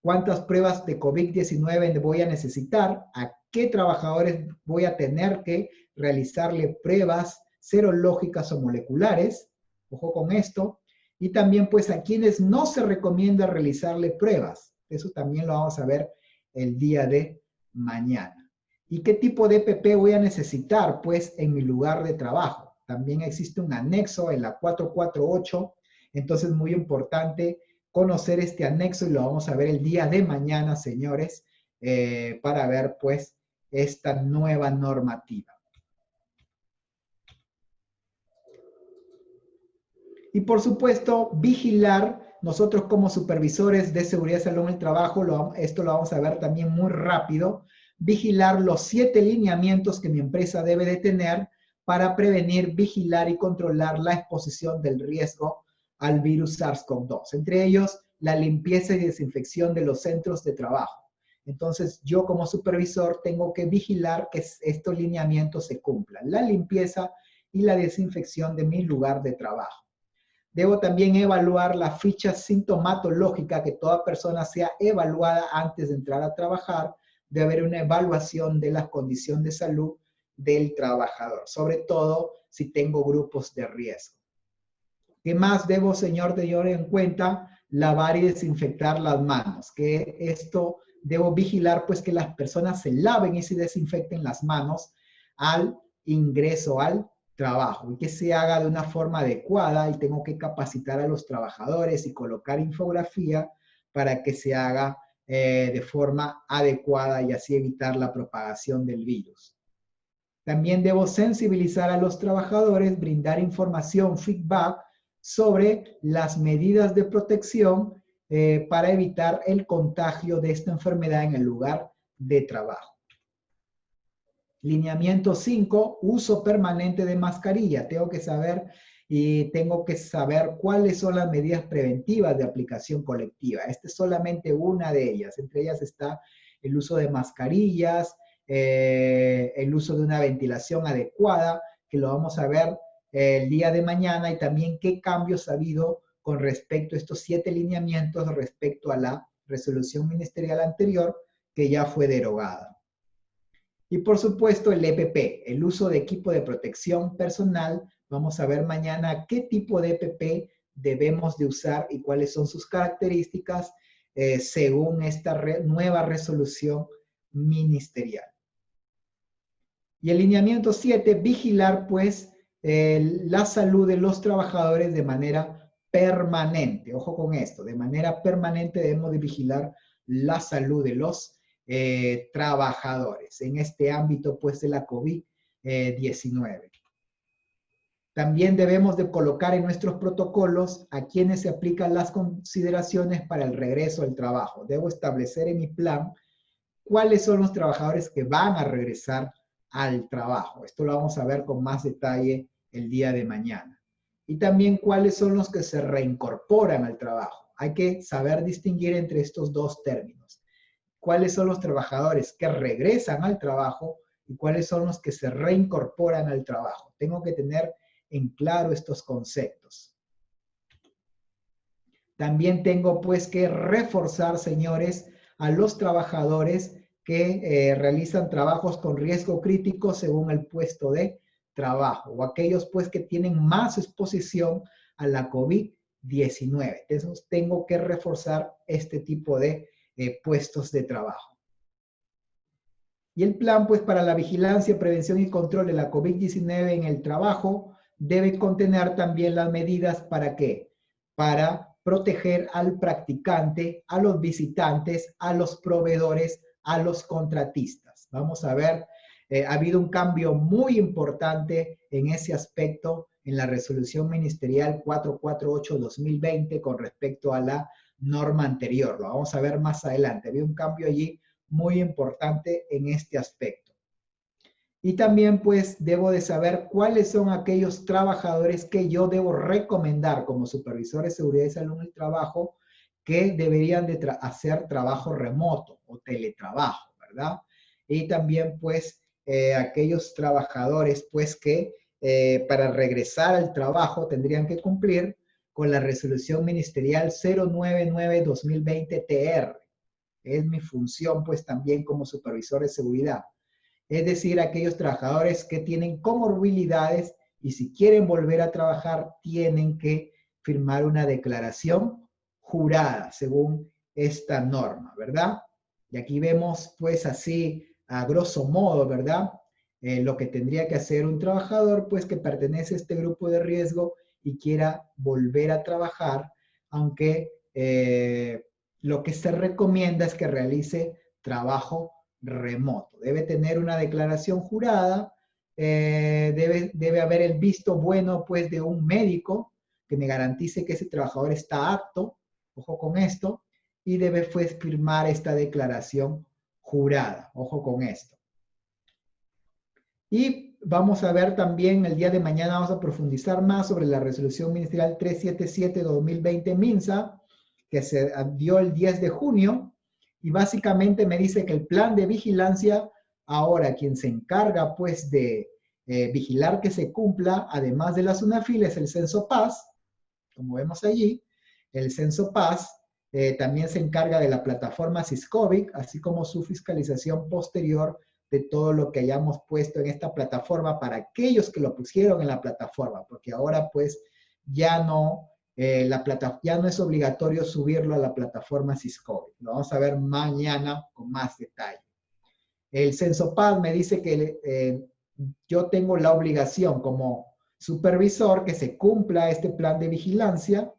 ¿Cuántas pruebas de COVID-19 voy a necesitar? ¿A qué trabajadores voy a tener que realizarle pruebas serológicas o moleculares? Ojo con esto. Y también, pues, a quienes no se recomienda realizarle pruebas. Eso también lo vamos a ver el día de mañana. ¿Y qué tipo de EPP voy a necesitar? Pues, en mi lugar de trabajo. También existe un anexo en la 448. Entonces, muy importante conocer este anexo y lo vamos a ver el día de mañana, señores, para ver, pues, esta nueva normativa. Y por supuesto, vigilar, nosotros como supervisores de seguridad y salud en el trabajo, esto lo vamos a ver también muy rápido, vigilar los 7 lineamientos que mi empresa debe de tener para prevenir, vigilar y controlar la exposición del riesgo al virus SARS-CoV-2. Entre ellos, la limpieza y desinfección de los centros de trabajo. Entonces, yo como supervisor tengo que vigilar que estos lineamientos se cumplan. La limpieza y la desinfección de mi lugar de trabajo. Debo también evaluar la ficha sintomatológica, que toda persona sea evaluada antes de entrar a trabajar. Debe haber una evaluación de la condición de salud del trabajador, sobre todo si tengo grupos de riesgo. ¿Qué más debo, señor, tener en cuenta? Lavar y desinfectar las manos, que esto debo vigilar, pues, que las personas se laven y se desinfecten las manos al ingreso al trabajo y que se haga de una forma adecuada, y tengo que capacitar a los trabajadores y colocar infografía para que se haga de forma adecuada y así evitar la propagación del virus. También debo sensibilizar a los trabajadores, brindar información, feedback sobre las medidas de protección para evitar el contagio de esta enfermedad en el lugar de trabajo. Lineamiento 5, uso permanente de mascarilla. Tengo que saber cuáles son las medidas preventivas de aplicación colectiva. Esta es solamente una de ellas. Entre ellas está el uso de mascarillas, el uso de una ventilación adecuada, que lo vamos a ver el día de mañana, y también qué cambios ha habido con respecto a estos 7 lineamientos respecto a la resolución ministerial anterior, que ya fue derogada. Y por supuesto el EPP, el uso de equipo de protección personal. Vamos a ver mañana qué tipo de EPP debemos de usar y cuáles son sus características según esta nueva resolución ministerial. Y el lineamiento 7, vigilar, pues, la salud de los trabajadores de manera permanente. Ojo con esto, de manera permanente debemos de vigilar la salud de los trabajadores en este ámbito, pues, de la COVID-19. También debemos de colocar en nuestros protocolos a quienes se aplican las consideraciones para el regreso al trabajo. Debo establecer en mi plan cuáles son los trabajadores que van a regresar al trabajo. Esto lo vamos a ver con más detalle el día de mañana. Y también cuáles son los que se reincorporan al trabajo. Hay que saber distinguir entre estos dos términos. Cuáles son los trabajadores que regresan al trabajo y cuáles son los que se reincorporan al trabajo. Tengo que tener en claro estos conceptos. También tengo, pues, que reforzar, señores, a los trabajadores que realizan trabajos con riesgo crítico según el puesto de trabajo, o aquellos, pues, que tienen más exposición a la COVID-19. Entonces, tengo que reforzar este tipo de puestos de trabajo. Y el plan, pues, para la vigilancia, prevención y control de la COVID-19 en el trabajo debe contener también las medidas ¿para qué? Para proteger al practicante, a los visitantes, a los proveedores, a los contratistas. Vamos a ver, ha habido un cambio muy importante en ese aspecto en la resolución ministerial 448-2020 con respecto a la norma anterior. Lo vamos a ver más adelante. Había un cambio allí muy importante en este aspecto. Y también pues debo de saber cuáles son aquellos trabajadores que yo debo recomendar como supervisor de seguridad y salud en el trabajo que deberían de hacer trabajo remoto o teletrabajo, ¿verdad? Y también pues aquellos trabajadores pues que para regresar al trabajo tendrían que cumplir con la resolución ministerial 099-2020 TR. Es mi función pues también como supervisor de seguridad. Es decir, aquellos trabajadores que tienen comorbilidades y si quieren volver a trabajar tienen que firmar una declaración jurada según esta norma, ¿verdad? Y aquí vemos pues así a grosso modo, ¿verdad? Lo que tendría que hacer un trabajador pues que pertenece a este grupo de riesgo y quiera volver a trabajar, aunque lo que se recomienda es que realice trabajo remoto. Debe tener una declaración jurada, debe haber el visto bueno pues de un médico que me garantice que ese trabajador está apto, ojo con esto, y debe pues firmar esta declaración jurada, ojo con esto. Y vamos a ver también el día de mañana, vamos a profundizar más sobre la resolución ministerial 377-2020 MINSA, que se dio el 10 de junio, y básicamente me dice que el plan de vigilancia, ahora quien se encarga pues de vigilar que se cumpla, además de la SUNAFIL, es el CensoPaz, como vemos allí. El CensoPaz también se encarga de la plataforma SISCOVIC, así como su fiscalización posterior de todo lo que hayamos puesto en esta plataforma para aquellos que lo pusieron en la plataforma, porque ahora pues ya no, ya no es obligatorio subirlo a la plataforma SISCOVIC. Lo vamos a ver mañana con más detalle. El CensoPaz me dice que yo tengo la obligación como supervisor que se cumpla este plan de vigilancia,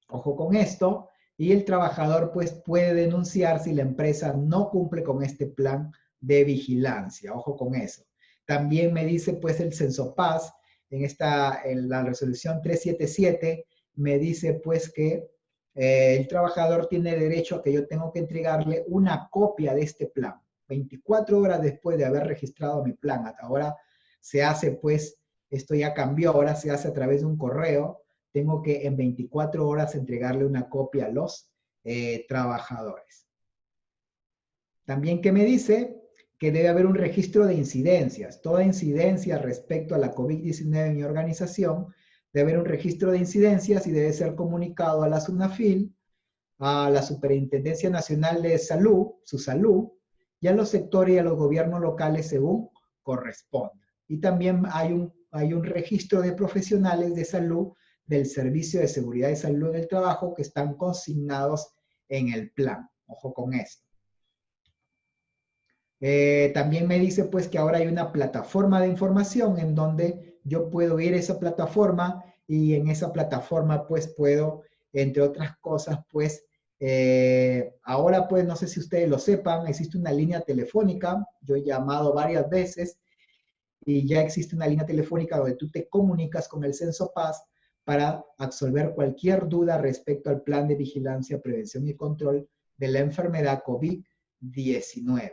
ojo con esto, y el trabajador pues puede denunciar si la empresa no cumple con este plan de vigilancia, ojo con eso. También me dice pues el CensoPaz, en la resolución 377, me dice pues que el trabajador tiene derecho a que yo tengo que entregarle una copia de este plan, 24 horas después de haber registrado mi plan. Hasta ahora se hace pues, esto ya cambió, ahora se hace a través de un correo, tengo que en 24 horas entregarle una copia a los trabajadores. También que me dice que debe haber un registro de incidencias. Toda incidencia respecto a la COVID-19 en mi organización, debe haber un registro de incidencias y debe ser comunicado a la SUNAFIL, a la Superintendencia Nacional de Salud, su salud, y a los sectores y a los gobiernos locales según corresponda. Y también hay un registro de profesionales de salud del Servicio de Seguridad y Salud en el Trabajo que están consignados en el plan. Ojo con esto. También me dice pues que ahora hay una plataforma de información en donde yo puedo ir a esa plataforma y en esa plataforma pues puedo, entre otras cosas, pues ahora pues no sé si ustedes lo sepan, existe una línea telefónica, yo he llamado varias veces y ya existe una línea telefónica donde tú te comunicas con el CensoPaz para absolver cualquier duda respecto al plan de vigilancia, prevención y control de la enfermedad COVID-19.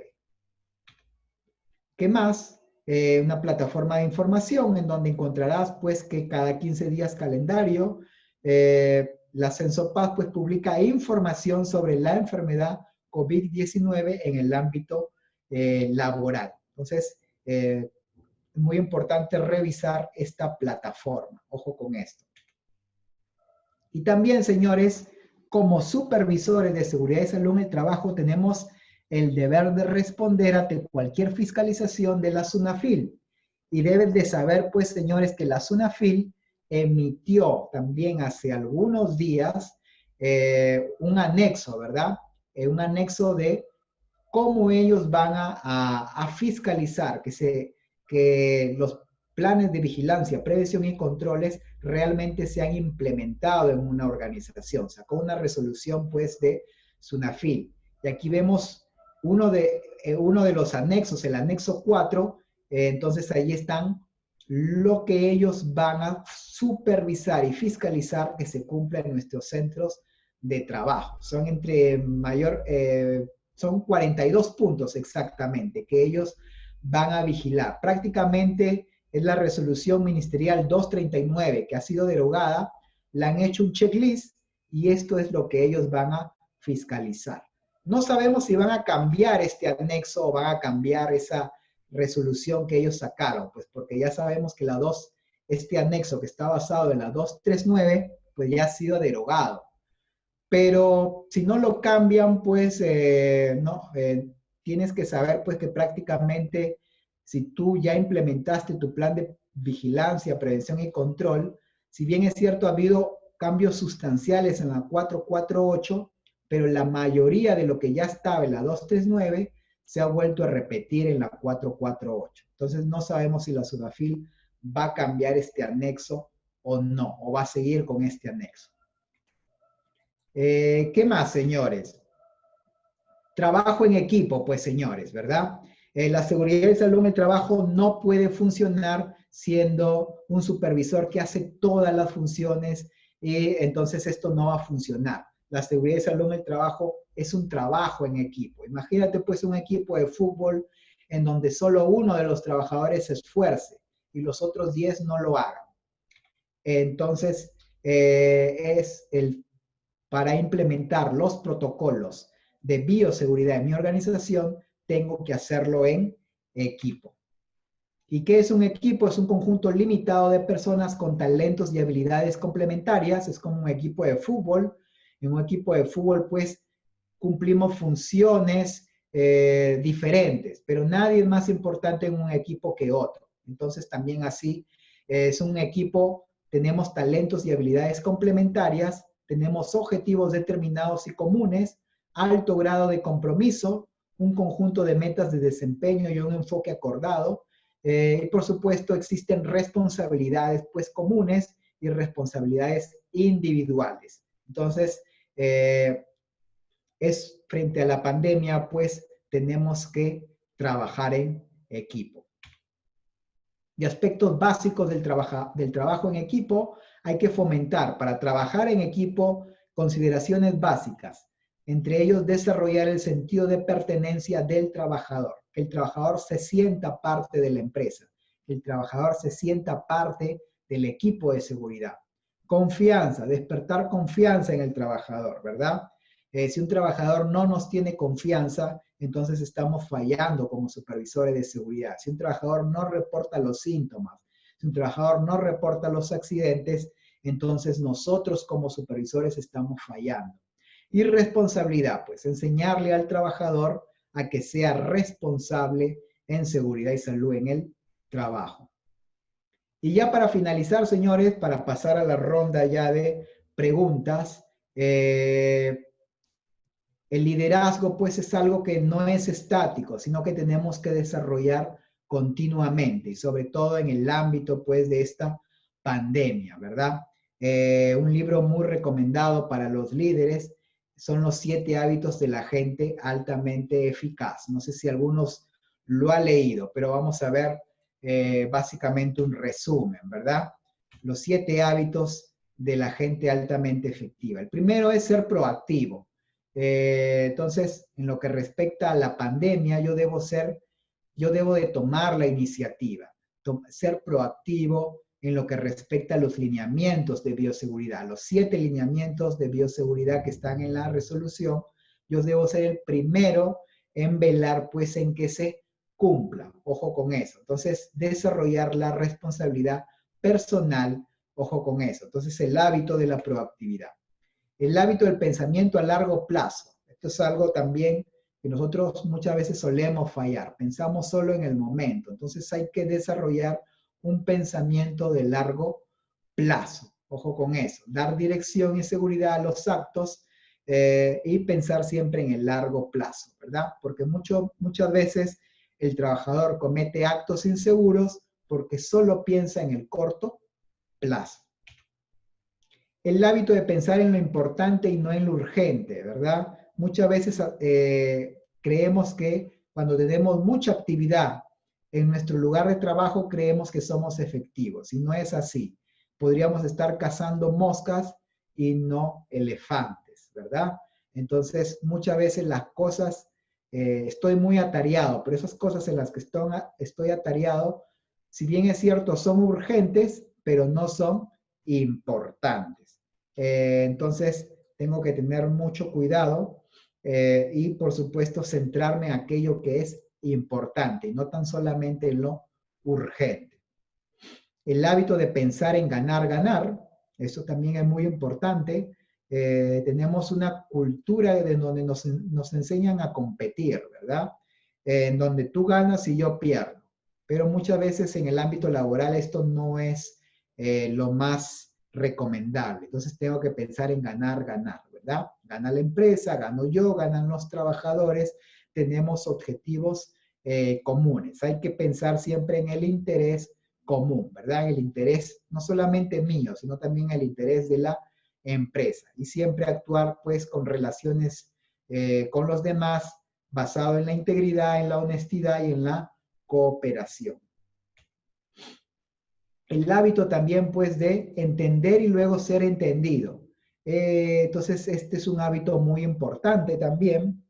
¿Qué más? Una plataforma de información en donde encontrarás pues que cada 15 días calendario, la CensoPaz pues publica información sobre la enfermedad COVID-19 en el ámbito laboral. Entonces, es muy importante revisar esta plataforma. Ojo con esto. Y también, señores, como supervisores de seguridad y salud en el trabajo, tenemos el deber de responder ante cualquier fiscalización de la SUNAFIL. Y deben de saber, pues, señores, que la SUNAFIL emitió también hace algunos días un anexo, ¿verdad? Un anexo de cómo ellos van a fiscalizar que los planes de vigilancia, prevención y controles realmente se han implementado en una organización. Sacó una resolución pues de SUNAFIL. Y aquí vemos uno de los anexos, el anexo 4, entonces ahí están lo que ellos van a supervisar y fiscalizar que se cumpla en nuestros centros de trabajo. Son 42 puntos exactamente que ellos van a vigilar. Prácticamente es la resolución ministerial 239 que ha sido derogada, le han hecho un checklist y esto es lo que ellos van a fiscalizar. No sabemos si van a cambiar este anexo o van a cambiar esa resolución que ellos sacaron, pues porque ya sabemos que este anexo que está basado en la 239, pues ya ha sido derogado. Pero si no lo cambian, pues tienes que saber pues que prácticamente si tú ya implementaste tu plan de vigilancia, prevención y control, si bien es cierto ha habido cambios sustanciales en la 448, pero la mayoría de lo que ya estaba en la 239 se ha vuelto a repetir en la 448. Entonces no sabemos si la SUNAFIL va a cambiar este anexo o no, o va a seguir con este anexo. ¿Qué más, señores? Trabajo en equipo, pues, señores, ¿verdad? La seguridad y salud en el trabajo no puede funcionar siendo un supervisor que hace todas las funciones y entonces esto no va a funcionar. La seguridad y salud en el trabajo es un trabajo en equipo. Imagínate, pues, un equipo de fútbol en donde solo uno de los trabajadores se esfuerce y los otros 10 no lo hagan. Entonces, para implementar los protocolos de bioseguridad en mi organización, tengo que hacerlo en equipo. ¿Y qué es un equipo? Es un conjunto limitado de personas con talentos y habilidades complementarias. Es como un equipo de fútbol. En un equipo de fútbol, pues, cumplimos funciones diferentes, pero nadie es más importante en un equipo que otro. Entonces, también así, es un equipo, tenemos talentos y habilidades complementarias, tenemos objetivos determinados y comunes, alto grado de compromiso, un conjunto de metas de desempeño y un enfoque acordado. Y por supuesto, existen responsabilidades pues comunes y responsabilidades individuales. Entonces, frente a la pandemia, pues tenemos que trabajar en equipo. Y aspectos básicos del trabajo en equipo, hay que fomentar para trabajar en equipo consideraciones básicas, entre ellos desarrollar el sentido de pertenencia del trabajador, que el trabajador se sienta parte de la empresa, que el trabajador se sienta parte del equipo de seguridad. Confianza, despertar confianza en el trabajador, ¿verdad? Si un trabajador no nos tiene confianza, entonces estamos fallando como supervisores de seguridad. Si un trabajador no reporta los síntomas, si un trabajador no reporta los accidentes, entonces nosotros como supervisores estamos fallando. Y responsabilidad, pues enseñarle al trabajador a que sea responsable en seguridad y salud en el trabajo. Y ya para finalizar, señores, para pasar a la ronda ya de preguntas, el liderazgo, pues, es algo que no es estático, sino que tenemos que desarrollar continuamente, y sobre todo en el ámbito, pues, de esta pandemia, ¿verdad? Un libro muy recomendado para los líderes son los 7 hábitos de la gente altamente eficaz. No sé si algunos lo han leído, pero vamos a ver básicamente un resumen, ¿verdad? Los 7 hábitos de la gente altamente efectiva. El primero es ser proactivo. Entonces, en lo que respecta a la pandemia, yo debo de tomar la iniciativa, ser proactivo en lo que respecta a los lineamientos de bioseguridad, los 7 lineamientos de bioseguridad que están en la resolución. Yo debo ser el primero en velar, pues, en que se cumpla. Ojo con eso. Entonces, desarrollar la responsabilidad personal, ojo con eso. Entonces, el hábito de la proactividad. El hábito del pensamiento a largo plazo. Esto es algo también que nosotros muchas veces solemos fallar. Pensamos solo en el momento. Entonces hay que desarrollar un pensamiento de largo plazo. Ojo con eso. Dar dirección y seguridad a los actos y pensar siempre en el largo plazo, ¿verdad? Porque muchas veces el trabajador comete actos inseguros porque solo piensa en el corto plazo. El hábito de pensar en lo importante y no en lo urgente, ¿verdad? Muchas veces creemos que cuando tenemos mucha actividad en nuestro lugar de trabajo, creemos que somos efectivos, y no es así. Podríamos estar cazando moscas y no elefantes, ¿verdad? Entonces, muchas veces las cosas estoy muy atareado, pero esas cosas en las que estoy atareado, si bien es cierto, son urgentes, pero no son importantes. Entonces, tengo que tener mucho cuidado y, por supuesto, centrarme en aquello que es importante y no tan solamente en lo urgente. El hábito de pensar en ganar, ganar, eso también es muy importante. Tenemos una cultura de donde nos enseñan a competir, ¿verdad? En donde tú ganas y yo pierdo. Pero muchas veces en el ámbito laboral esto no es lo más recomendable. Entonces tengo que pensar en ganar, ganar, ¿verdad? Gana la empresa, gano yo, ganan los trabajadores, tenemos objetivos comunes. Hay que pensar siempre en el interés común, ¿verdad? El interés no solamente mío, sino también el interés de la empresa. Y siempre actuar pues con relaciones con los demás basado en la integridad, en la honestidad y en la cooperación. El hábito también pues de entender y luego ser entendido. Entonces este es un hábito muy importante también.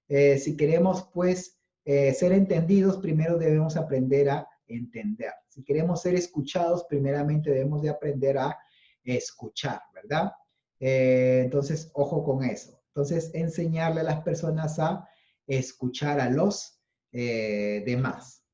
Si queremos pues ser entendidos, primero debemos aprender a entender. Si queremos ser escuchados, primeramente debemos de aprender a escuchar, ¿verdad? Entonces, ojo con eso. Entonces, enseñarle a las personas a escuchar a los demás.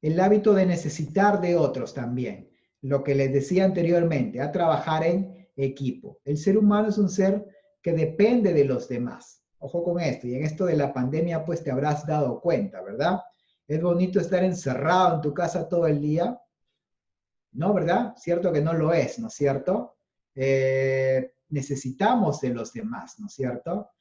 El hábito de necesitar de otros también. Lo que les decía anteriormente, a trabajar en equipo. El ser humano es un ser que depende de los demás. Ojo con esto. Y en esto de la pandemia, pues te habrás dado cuenta, ¿verdad? Es bonito estar encerrado en tu casa todo el día. ¿No, verdad? Cierto que no lo es, ¿no es cierto? Necesitamos de los demás, ¿no es cierto?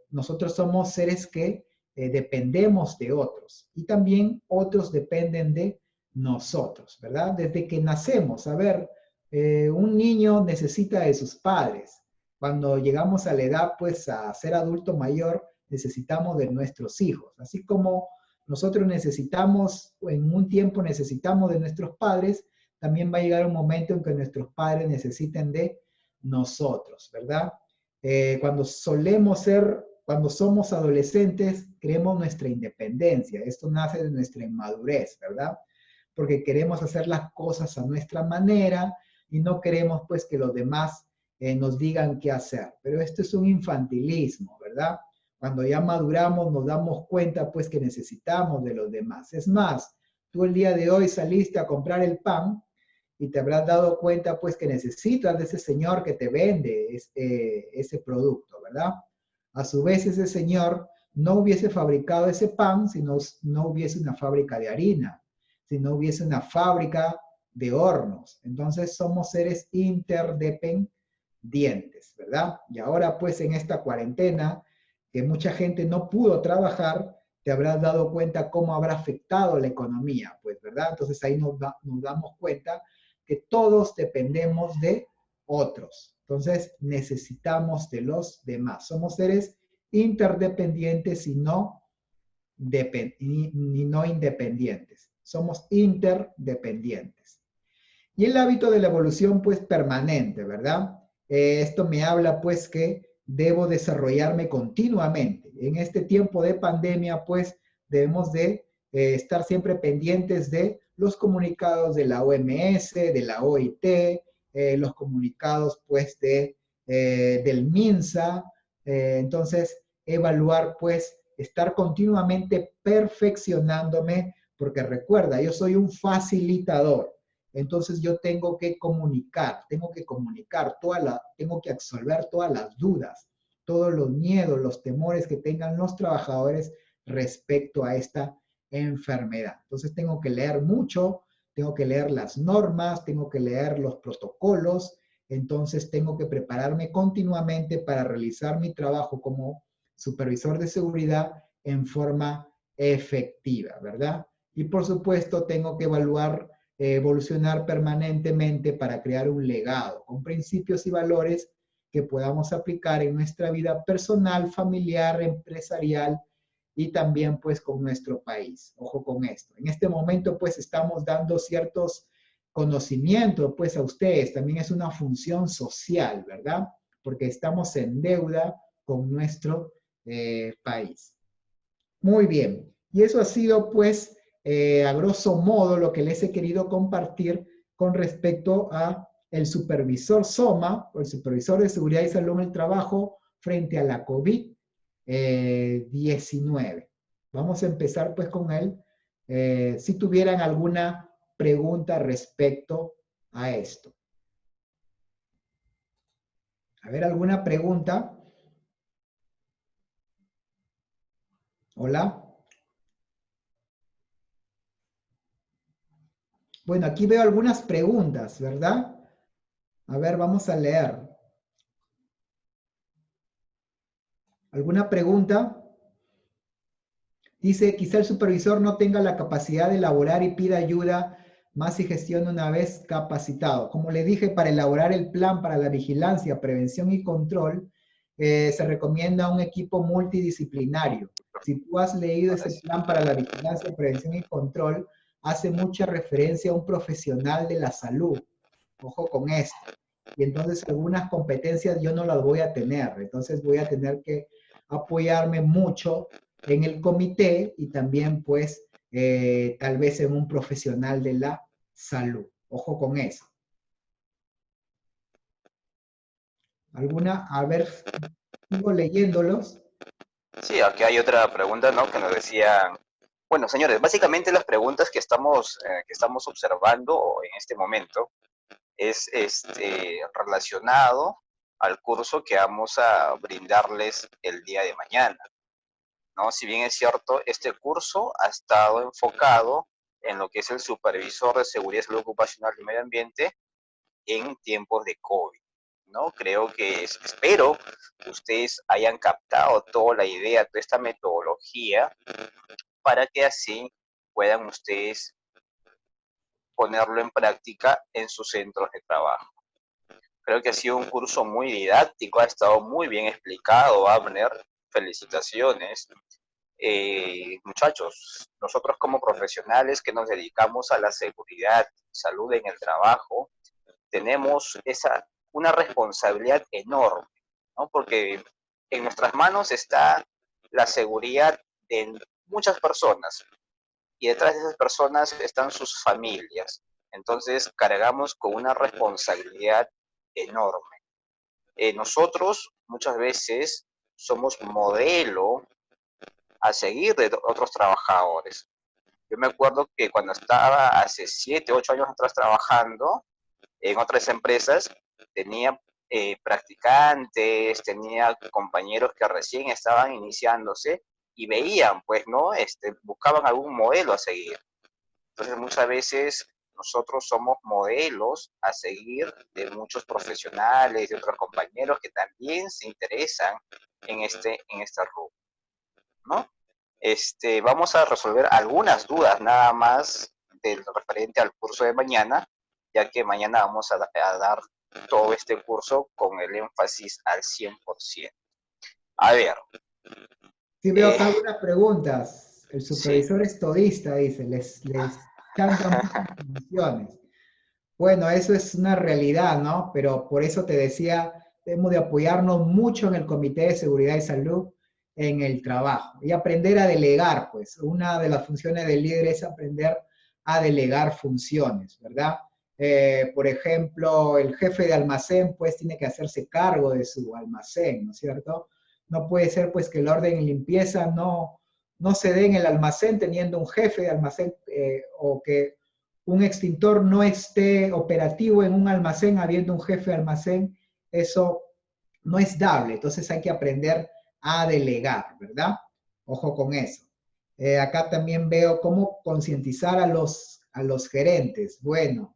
Nosotros somos seres que dependemos de otros y también otros dependen de nosotros, ¿verdad? Desde que nacemos, a ver, un niño necesita de sus padres. Cuando llegamos a la edad, pues a ser adulto mayor, necesitamos de nuestros hijos. Así como nosotros necesitamos, en un tiempo necesitamos de nuestros padres, también va a llegar un momento en que nuestros padres necesiten de nosotros, ¿verdad? Cuando somos adolescentes, queremos nuestra independencia. Esto nace de nuestra inmadurez, ¿verdad? Porque queremos hacer las cosas a nuestra manera y no queremos pues que los demás nos digan qué hacer. Pero esto es un infantilismo, ¿verdad? Cuando ya maduramos nos damos cuenta pues que necesitamos de los demás. Es más, tú el día de hoy saliste a comprar el pan y te habrás dado cuenta pues que necesitas de ese señor que te vende ese producto, ¿verdad? A su vez ese señor no hubiese fabricado ese pan si no hubiese una fábrica de harina, si no hubiese una fábrica de hornos. Entonces somos seres interdependientes, ¿verdad? Y ahora pues en esta cuarentena, que mucha gente no pudo trabajar, te habrás dado cuenta cómo habrá afectado la economía, pues, ¿verdad? Entonces ahí nos damos cuenta que todos dependemos de otros. Entonces necesitamos de los demás. Somos seres interdependientes y no, no independientes. Somos interdependientes. Y el hábito de la evolución, pues, permanente, ¿verdad? Esto me habla, pues, que debo desarrollarme continuamente. En este tiempo de pandemia, pues, debemos de estar siempre pendientes de los comunicados de la OMS, de la OIT, los comunicados, pues, del MINSA. Entonces, evaluar, pues, estar continuamente perfeccionándome, porque recuerda, yo soy un facilitador. Entonces yo tengo que comunicar, tengo que absolver todas las dudas, todos los miedos, los temores que tengan los trabajadores respecto a esta enfermedad. Entonces tengo que leer mucho, tengo que leer las normas, tengo que leer los protocolos, entonces tengo que prepararme continuamente para realizar mi trabajo como supervisor de seguridad en forma efectiva, ¿verdad? Y por supuesto tengo que evolucionar permanentemente para crear un legado con principios y valores que podamos aplicar en nuestra vida personal, familiar, empresarial y también pues con nuestro país. Ojo con esto. En este momento pues estamos dando ciertos conocimientos pues a ustedes. También es una función social, ¿verdad? Porque estamos en deuda con nuestro país. Muy bien. Y eso ha sido, pues, a grosso modo, lo que les he querido compartir con respecto a el supervisor SOMA, o el supervisor de seguridad y salud en el trabajo, frente a la COVID-19. Vamos a empezar, pues, con él. Si tuvieran alguna pregunta respecto a esto. A ver, ¿alguna pregunta? Hola. Bueno, aquí veo algunas preguntas, ¿verdad? A ver, vamos a leer. ¿Alguna pregunta? Dice, quizá el supervisor no tenga la capacidad de elaborar y pida ayuda más si gestiona una vez capacitado. Como le dije, para elaborar el plan para la vigilancia, prevención y control, se recomienda un equipo multidisciplinario. Si tú has leído ese plan para la vigilancia, prevención y control, hace mucha referencia a un profesional de la salud. Ojo con esto. Y entonces algunas competencias yo no las voy a tener. Entonces voy a tener que apoyarme mucho en el comité y también pues tal vez en un profesional de la salud. Ojo con eso. ¿Alguna? A ver, sigo leyéndolos. Sí, aquí hay otra pregunta, ¿no? Que nos decían, bueno, señores, básicamente las preguntas que estamos observando en este momento es relacionado al curso que vamos a brindarles el día de mañana, ¿no? Si bien es cierto, este curso ha estado enfocado en lo que es el supervisor de seguridad, salud ocupacional y medio ambiente en tiempos de COVID, ¿no? Creo que espero que ustedes hayan captado toda la idea, toda esta metodología, para que así puedan ustedes ponerlo en práctica en sus centros de trabajo. Creo que ha sido un curso muy didáctico, ha estado muy bien explicado, Abner. Felicitaciones. Muchachos, nosotros como profesionales que nos dedicamos a la seguridad, salud en el trabajo, tenemos una responsabilidad enorme, ¿no? Porque en nuestras manos está la seguridad de muchas personas y detrás de esas personas están sus familias. Entonces cargamos con una responsabilidad enorme. Nosotros muchas veces somos modelo a seguir de otros trabajadores. Yo me acuerdo que cuando estaba hace 7, 8 años atrás trabajando en otras empresas, tenía practicantes, tenía compañeros que recién estaban iniciándose y veían, pues, ¿no? Buscaban algún modelo a seguir. Entonces, muchas veces nosotros somos modelos a seguir de muchos profesionales, de otros compañeros que también se interesan en este rubro, ¿no? Vamos a resolver algunas dudas nada más del referente al curso de mañana, ya que mañana vamos a dar todo este curso con el énfasis al 100%. A ver. Sí, veo acá algunas preguntas. El Sí. supervisor es todista, dice, les chantan muchas funciones. Bueno, eso es una realidad, ¿no? Pero por eso te decía, debemos de apoyarnos mucho en el Comité de Seguridad y Salud en el trabajo y aprender a delegar, pues. Una de las funciones del líder es aprender a delegar funciones, ¿verdad? Por ejemplo, el jefe de almacén, pues, tiene que hacerse cargo de su almacén, ¿no es cierto? No puede ser, pues, que el orden y limpieza no se dé en el almacén teniendo un jefe de almacén o que un extintor no esté operativo en un almacén habiendo un jefe de almacén, eso no es dable. Entonces hay que aprender a delegar, ¿verdad? Ojo con eso. Acá también veo cómo concientizar a los gerentes. Bueno,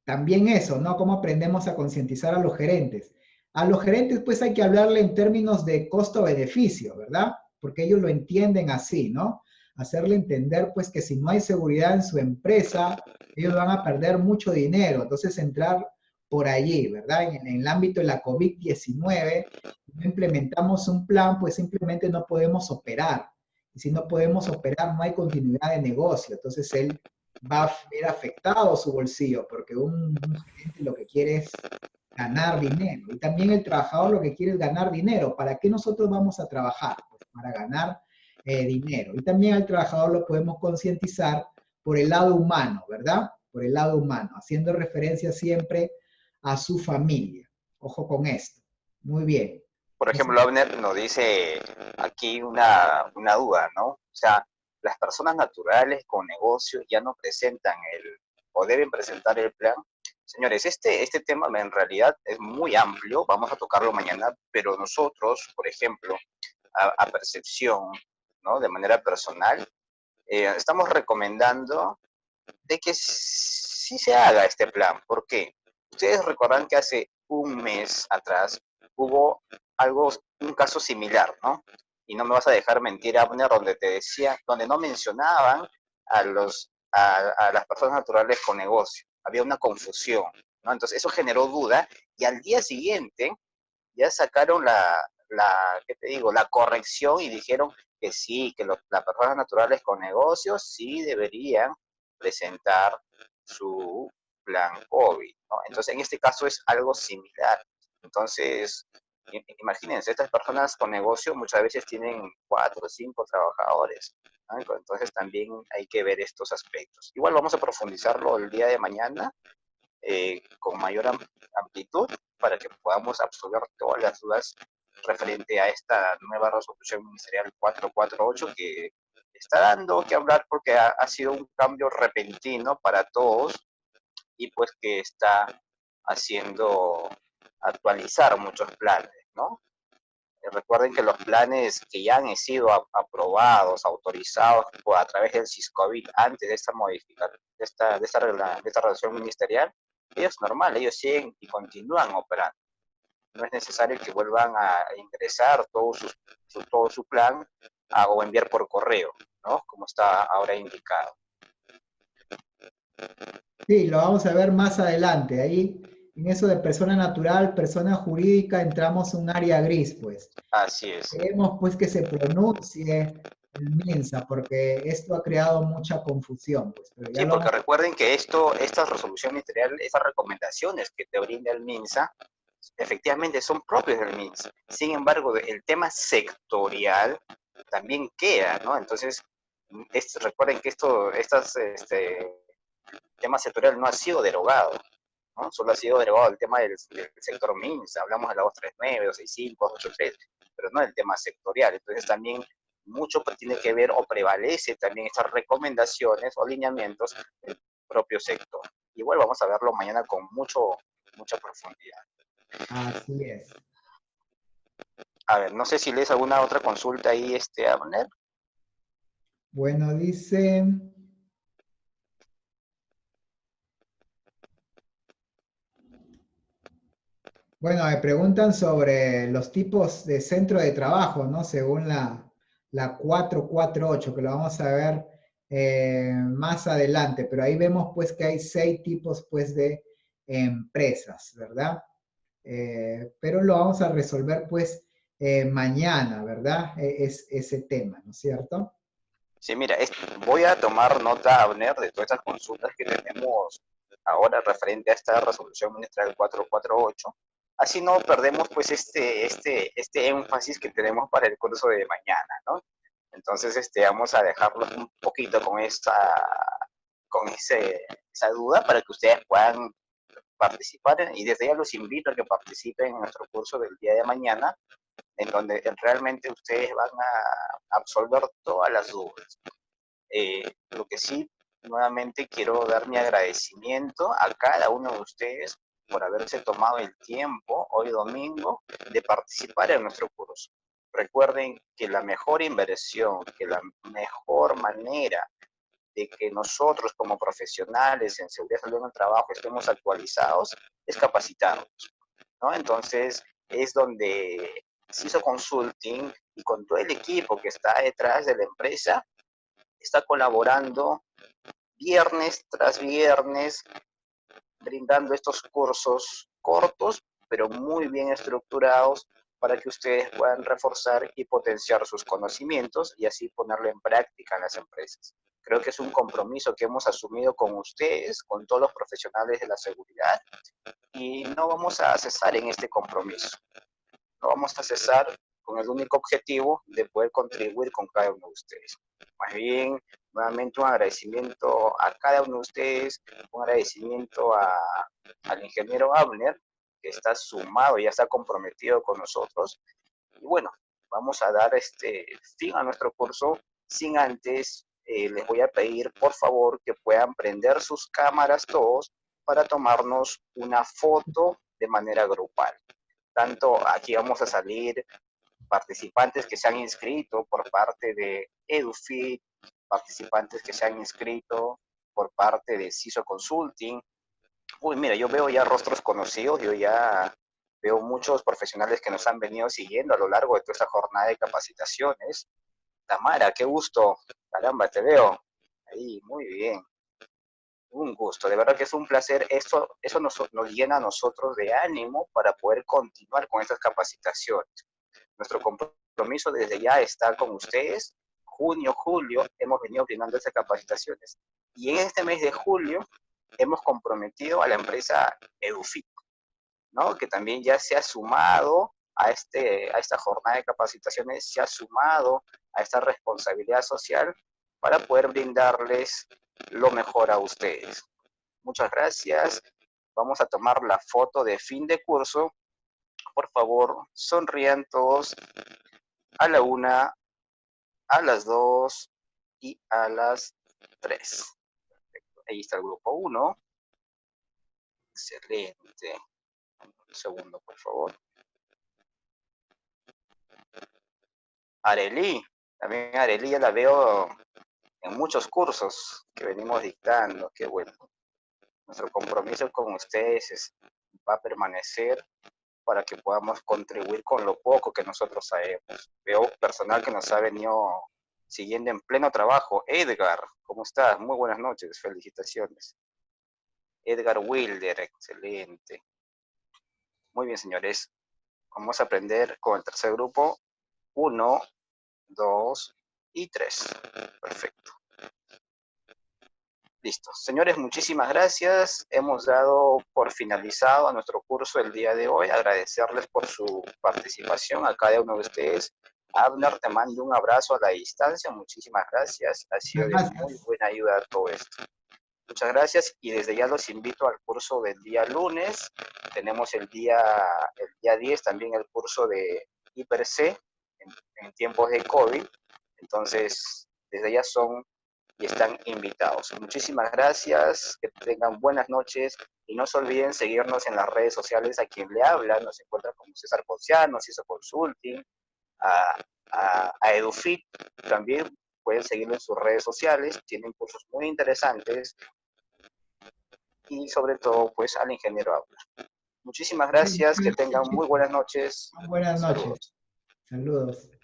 también eso, ¿no? ¿Cómo aprendemos a concientizar a los gerentes? A los gerentes pues hay que hablarle en términos de costo-beneficio, ¿verdad? Porque ellos lo entienden así, ¿no? Hacerle entender pues que si no hay seguridad en su empresa, ellos van a perder mucho dinero. Entonces entrar por allí, ¿verdad? En el ámbito de la COVID-19, no implementamos un plan, pues simplemente no podemos operar. Y si no podemos operar, no hay continuidad de negocio. Entonces él va a ver afectado su bolsillo, porque un gerente lo que quiere es ganar dinero. Y también el trabajador lo que quiere es ganar dinero. ¿Para qué nosotros vamos a trabajar? Pues para ganar dinero. Y también al trabajador lo podemos concientizar por el lado humano, ¿verdad? Por el lado humano, haciendo referencia siempre a su familia. Ojo con esto. Muy bien. Por Eso, ejemplo, Abner nos dice aquí una duda, ¿no? O sea, las personas naturales con negocios ya no presentan o deben presentar el plan. Señores, este tema en realidad es muy amplio, vamos a tocarlo mañana, pero nosotros, por ejemplo, a percepción, ¿no? De manera personal, estamos recomendando de que sí se haga este plan. ¿Por qué? Ustedes recordarán que hace un mes atrás hubo un caso similar, ¿no? Y no me vas a dejar mentir, Abner, donde te decía, donde no mencionaban a las personas naturales con negocio. Había una confusión, ¿no? Entonces eso generó duda y al día siguiente ya sacaron ¿qué te digo? La corrección y dijeron que sí, que las personas naturales con negocios sí deberían presentar su plan COVID, ¿no? Entonces, en este caso es algo similar. Entonces, imagínense, estas personas con negocio muchas veces tienen 4 o 5 trabajadores, ¿no? Entonces, también hay que ver estos aspectos. Igual vamos a profundizarlo el día de mañana con mayor amplitud para que podamos absorber todas las dudas referente a esta nueva resolución ministerial 448 que está dando que hablar porque ha sido un cambio repentino para todos y pues que está haciendo actualizar muchos planes, ¿no? Recuerden que los planes que ya han sido aprobados, autorizados a través del SISCOVID antes de esta modificación, de esta resolución ministerial, ellos normal, ellos siguen y continúan operando. No es necesario que vuelvan a ingresar todo su plan o enviar por correo, ¿no? Como está ahora indicado. sí, lo vamos a ver más adelante. Ahí, en eso de persona natural, persona jurídica, entramos en un área gris, pues. Así es. Queremos, pues, que se pronuncie el MINSA, porque esto ha creado mucha confusión, pues. Pero ya Sí, lo porque vamos. recuerden que esta resolución ministerial, estas recomendaciones que te brinda el MINSA, efectivamente son propios del MINSA. Sin embargo, el tema sectorial también queda, ¿no? Entonces, recuerden que tema sectorial no ha sido derogado, ¿no? Solo ha sido derogado el tema del sector MINSA, hablamos de la 239, 265, 283, pero no del tema sectorial. Entonces también mucho tiene que ver o prevalece también estas recomendaciones o lineamientos del propio sector. Igual vamos a verlo mañana con mucha profundidad. Así es. A ver, no sé si lees alguna otra consulta ahí, Abner. Bueno, dice, bueno, me preguntan sobre los tipos de centro de trabajo, ¿no? Según la 448, que lo vamos a ver más adelante, pero ahí vemos pues que hay 6 tipos pues de empresas, ¿verdad? Pero lo vamos a resolver pues mañana, ¿verdad? Es ese tema, ¿no es cierto? Sí, mira, voy a tomar nota, Abner, de todas estas consultas que tenemos ahora referente a esta resolución ministerial 448. Así no perdemos pues este énfasis que tenemos para el curso de mañana, ¿no? Entonces, vamos a dejarlo un poquito esa duda para que ustedes puedan participar y desde ya los invito a que participen en nuestro curso del día de mañana, en donde realmente ustedes van a absolver todas las dudas. Lo que sí, nuevamente quiero dar mi agradecimiento a cada uno de ustedes por haberse tomado el tiempo hoy domingo de participar en nuestro curso. Recuerden que la mejor inversión, que la mejor manera de que nosotros como profesionales en seguridad salud en el trabajo estemos actualizados es capacitarnos, ¿no? Entonces es donde CISO Consulting y con todo el equipo que está detrás de la empresa está colaborando viernes tras viernes, brindando estos cursos cortos, pero muy bien estructurados para que ustedes puedan reforzar y potenciar sus conocimientos y así ponerlo en práctica en las empresas. Creo que es un compromiso que hemos asumido con ustedes, con todos los profesionales de la seguridad, y no vamos a cesar en este compromiso. No vamos a cesar con el único objetivo de poder contribuir con cada uno de ustedes. Más bien, nuevamente un agradecimiento a cada uno de ustedes, un agradecimiento al ingeniero Abner, que está sumado y ya está comprometido con nosotros. Y bueno, vamos a dar fin a nuestro curso sin antes, les voy a pedir por favor que puedan prender sus cámaras todos para tomarnos una foto de manera grupal. Tanto aquí vamos a salir participantes que se han inscrito por parte de EduFit, participantes que se han inscrito por parte de CISO Consulting. Uy, mira, yo veo ya rostros conocidos, yo ya veo muchos profesionales que nos han venido siguiendo a lo largo de toda esta jornada de capacitaciones. Tamara, qué gusto, caramba, te veo. Ahí, muy bien. Un gusto, de verdad que es un placer. Eso nos llena a nosotros de ánimo para poder continuar con estas capacitaciones. Nuestro compromiso desde ya está con ustedes. Junio, julio, hemos venido brindando estas capacitaciones. Y en este mes de julio hemos comprometido a la empresa EduFit, ¿no? Que también ya se ha sumado a esta jornada de capacitaciones, se ha sumado a esta responsabilidad social para poder brindarles lo mejor a ustedes. Muchas gracias. Vamos a tomar la foto de fin de curso. Por favor, sonrían todos a la 1, a las 2 y a las 3. Ahí está el grupo 1. Excelente. Un segundo, por favor. Arely, también Arely ya la veo en muchos cursos que venimos dictando. Qué bueno. Nuestro compromiso con ustedes va a permanecer para que podamos contribuir con lo poco que nosotros sabemos. Veo personal que nos ha venido siguiendo en pleno trabajo. Edgar, ¿cómo estás? Muy buenas noches, felicitaciones. Edgar Wilder, excelente. Muy bien, señores. Vamos a aprender con el tercer grupo. 1, 2 y 3. Perfecto. Listo. Señores, muchísimas gracias. Hemos dado por finalizado a nuestro curso el día de hoy. Agradecerles por su participación a cada uno de ustedes. Abner, te mando un abrazo a la distancia. Muchísimas gracias. Ha sido de muy Gracias. buena ayuda todo esto. Muchas gracias y desde ya los invito al curso del día lunes. Tenemos el día 10 también el curso de IPRC en tiempos de COVID. Entonces, desde ya son y están invitados. Muchísimas gracias, que tengan buenas noches y no se olviden seguirnos en las redes sociales. A quien le habla nos encuentra como César Ponciano, CISO Consulting, a EduFit también pueden seguirlo en sus redes sociales, tienen cursos muy interesantes y sobre todo pues al ingeniero Aula. Muchísimas gracias, que tengan muy buenas noches. Buenas noches. Saludos. Saludos.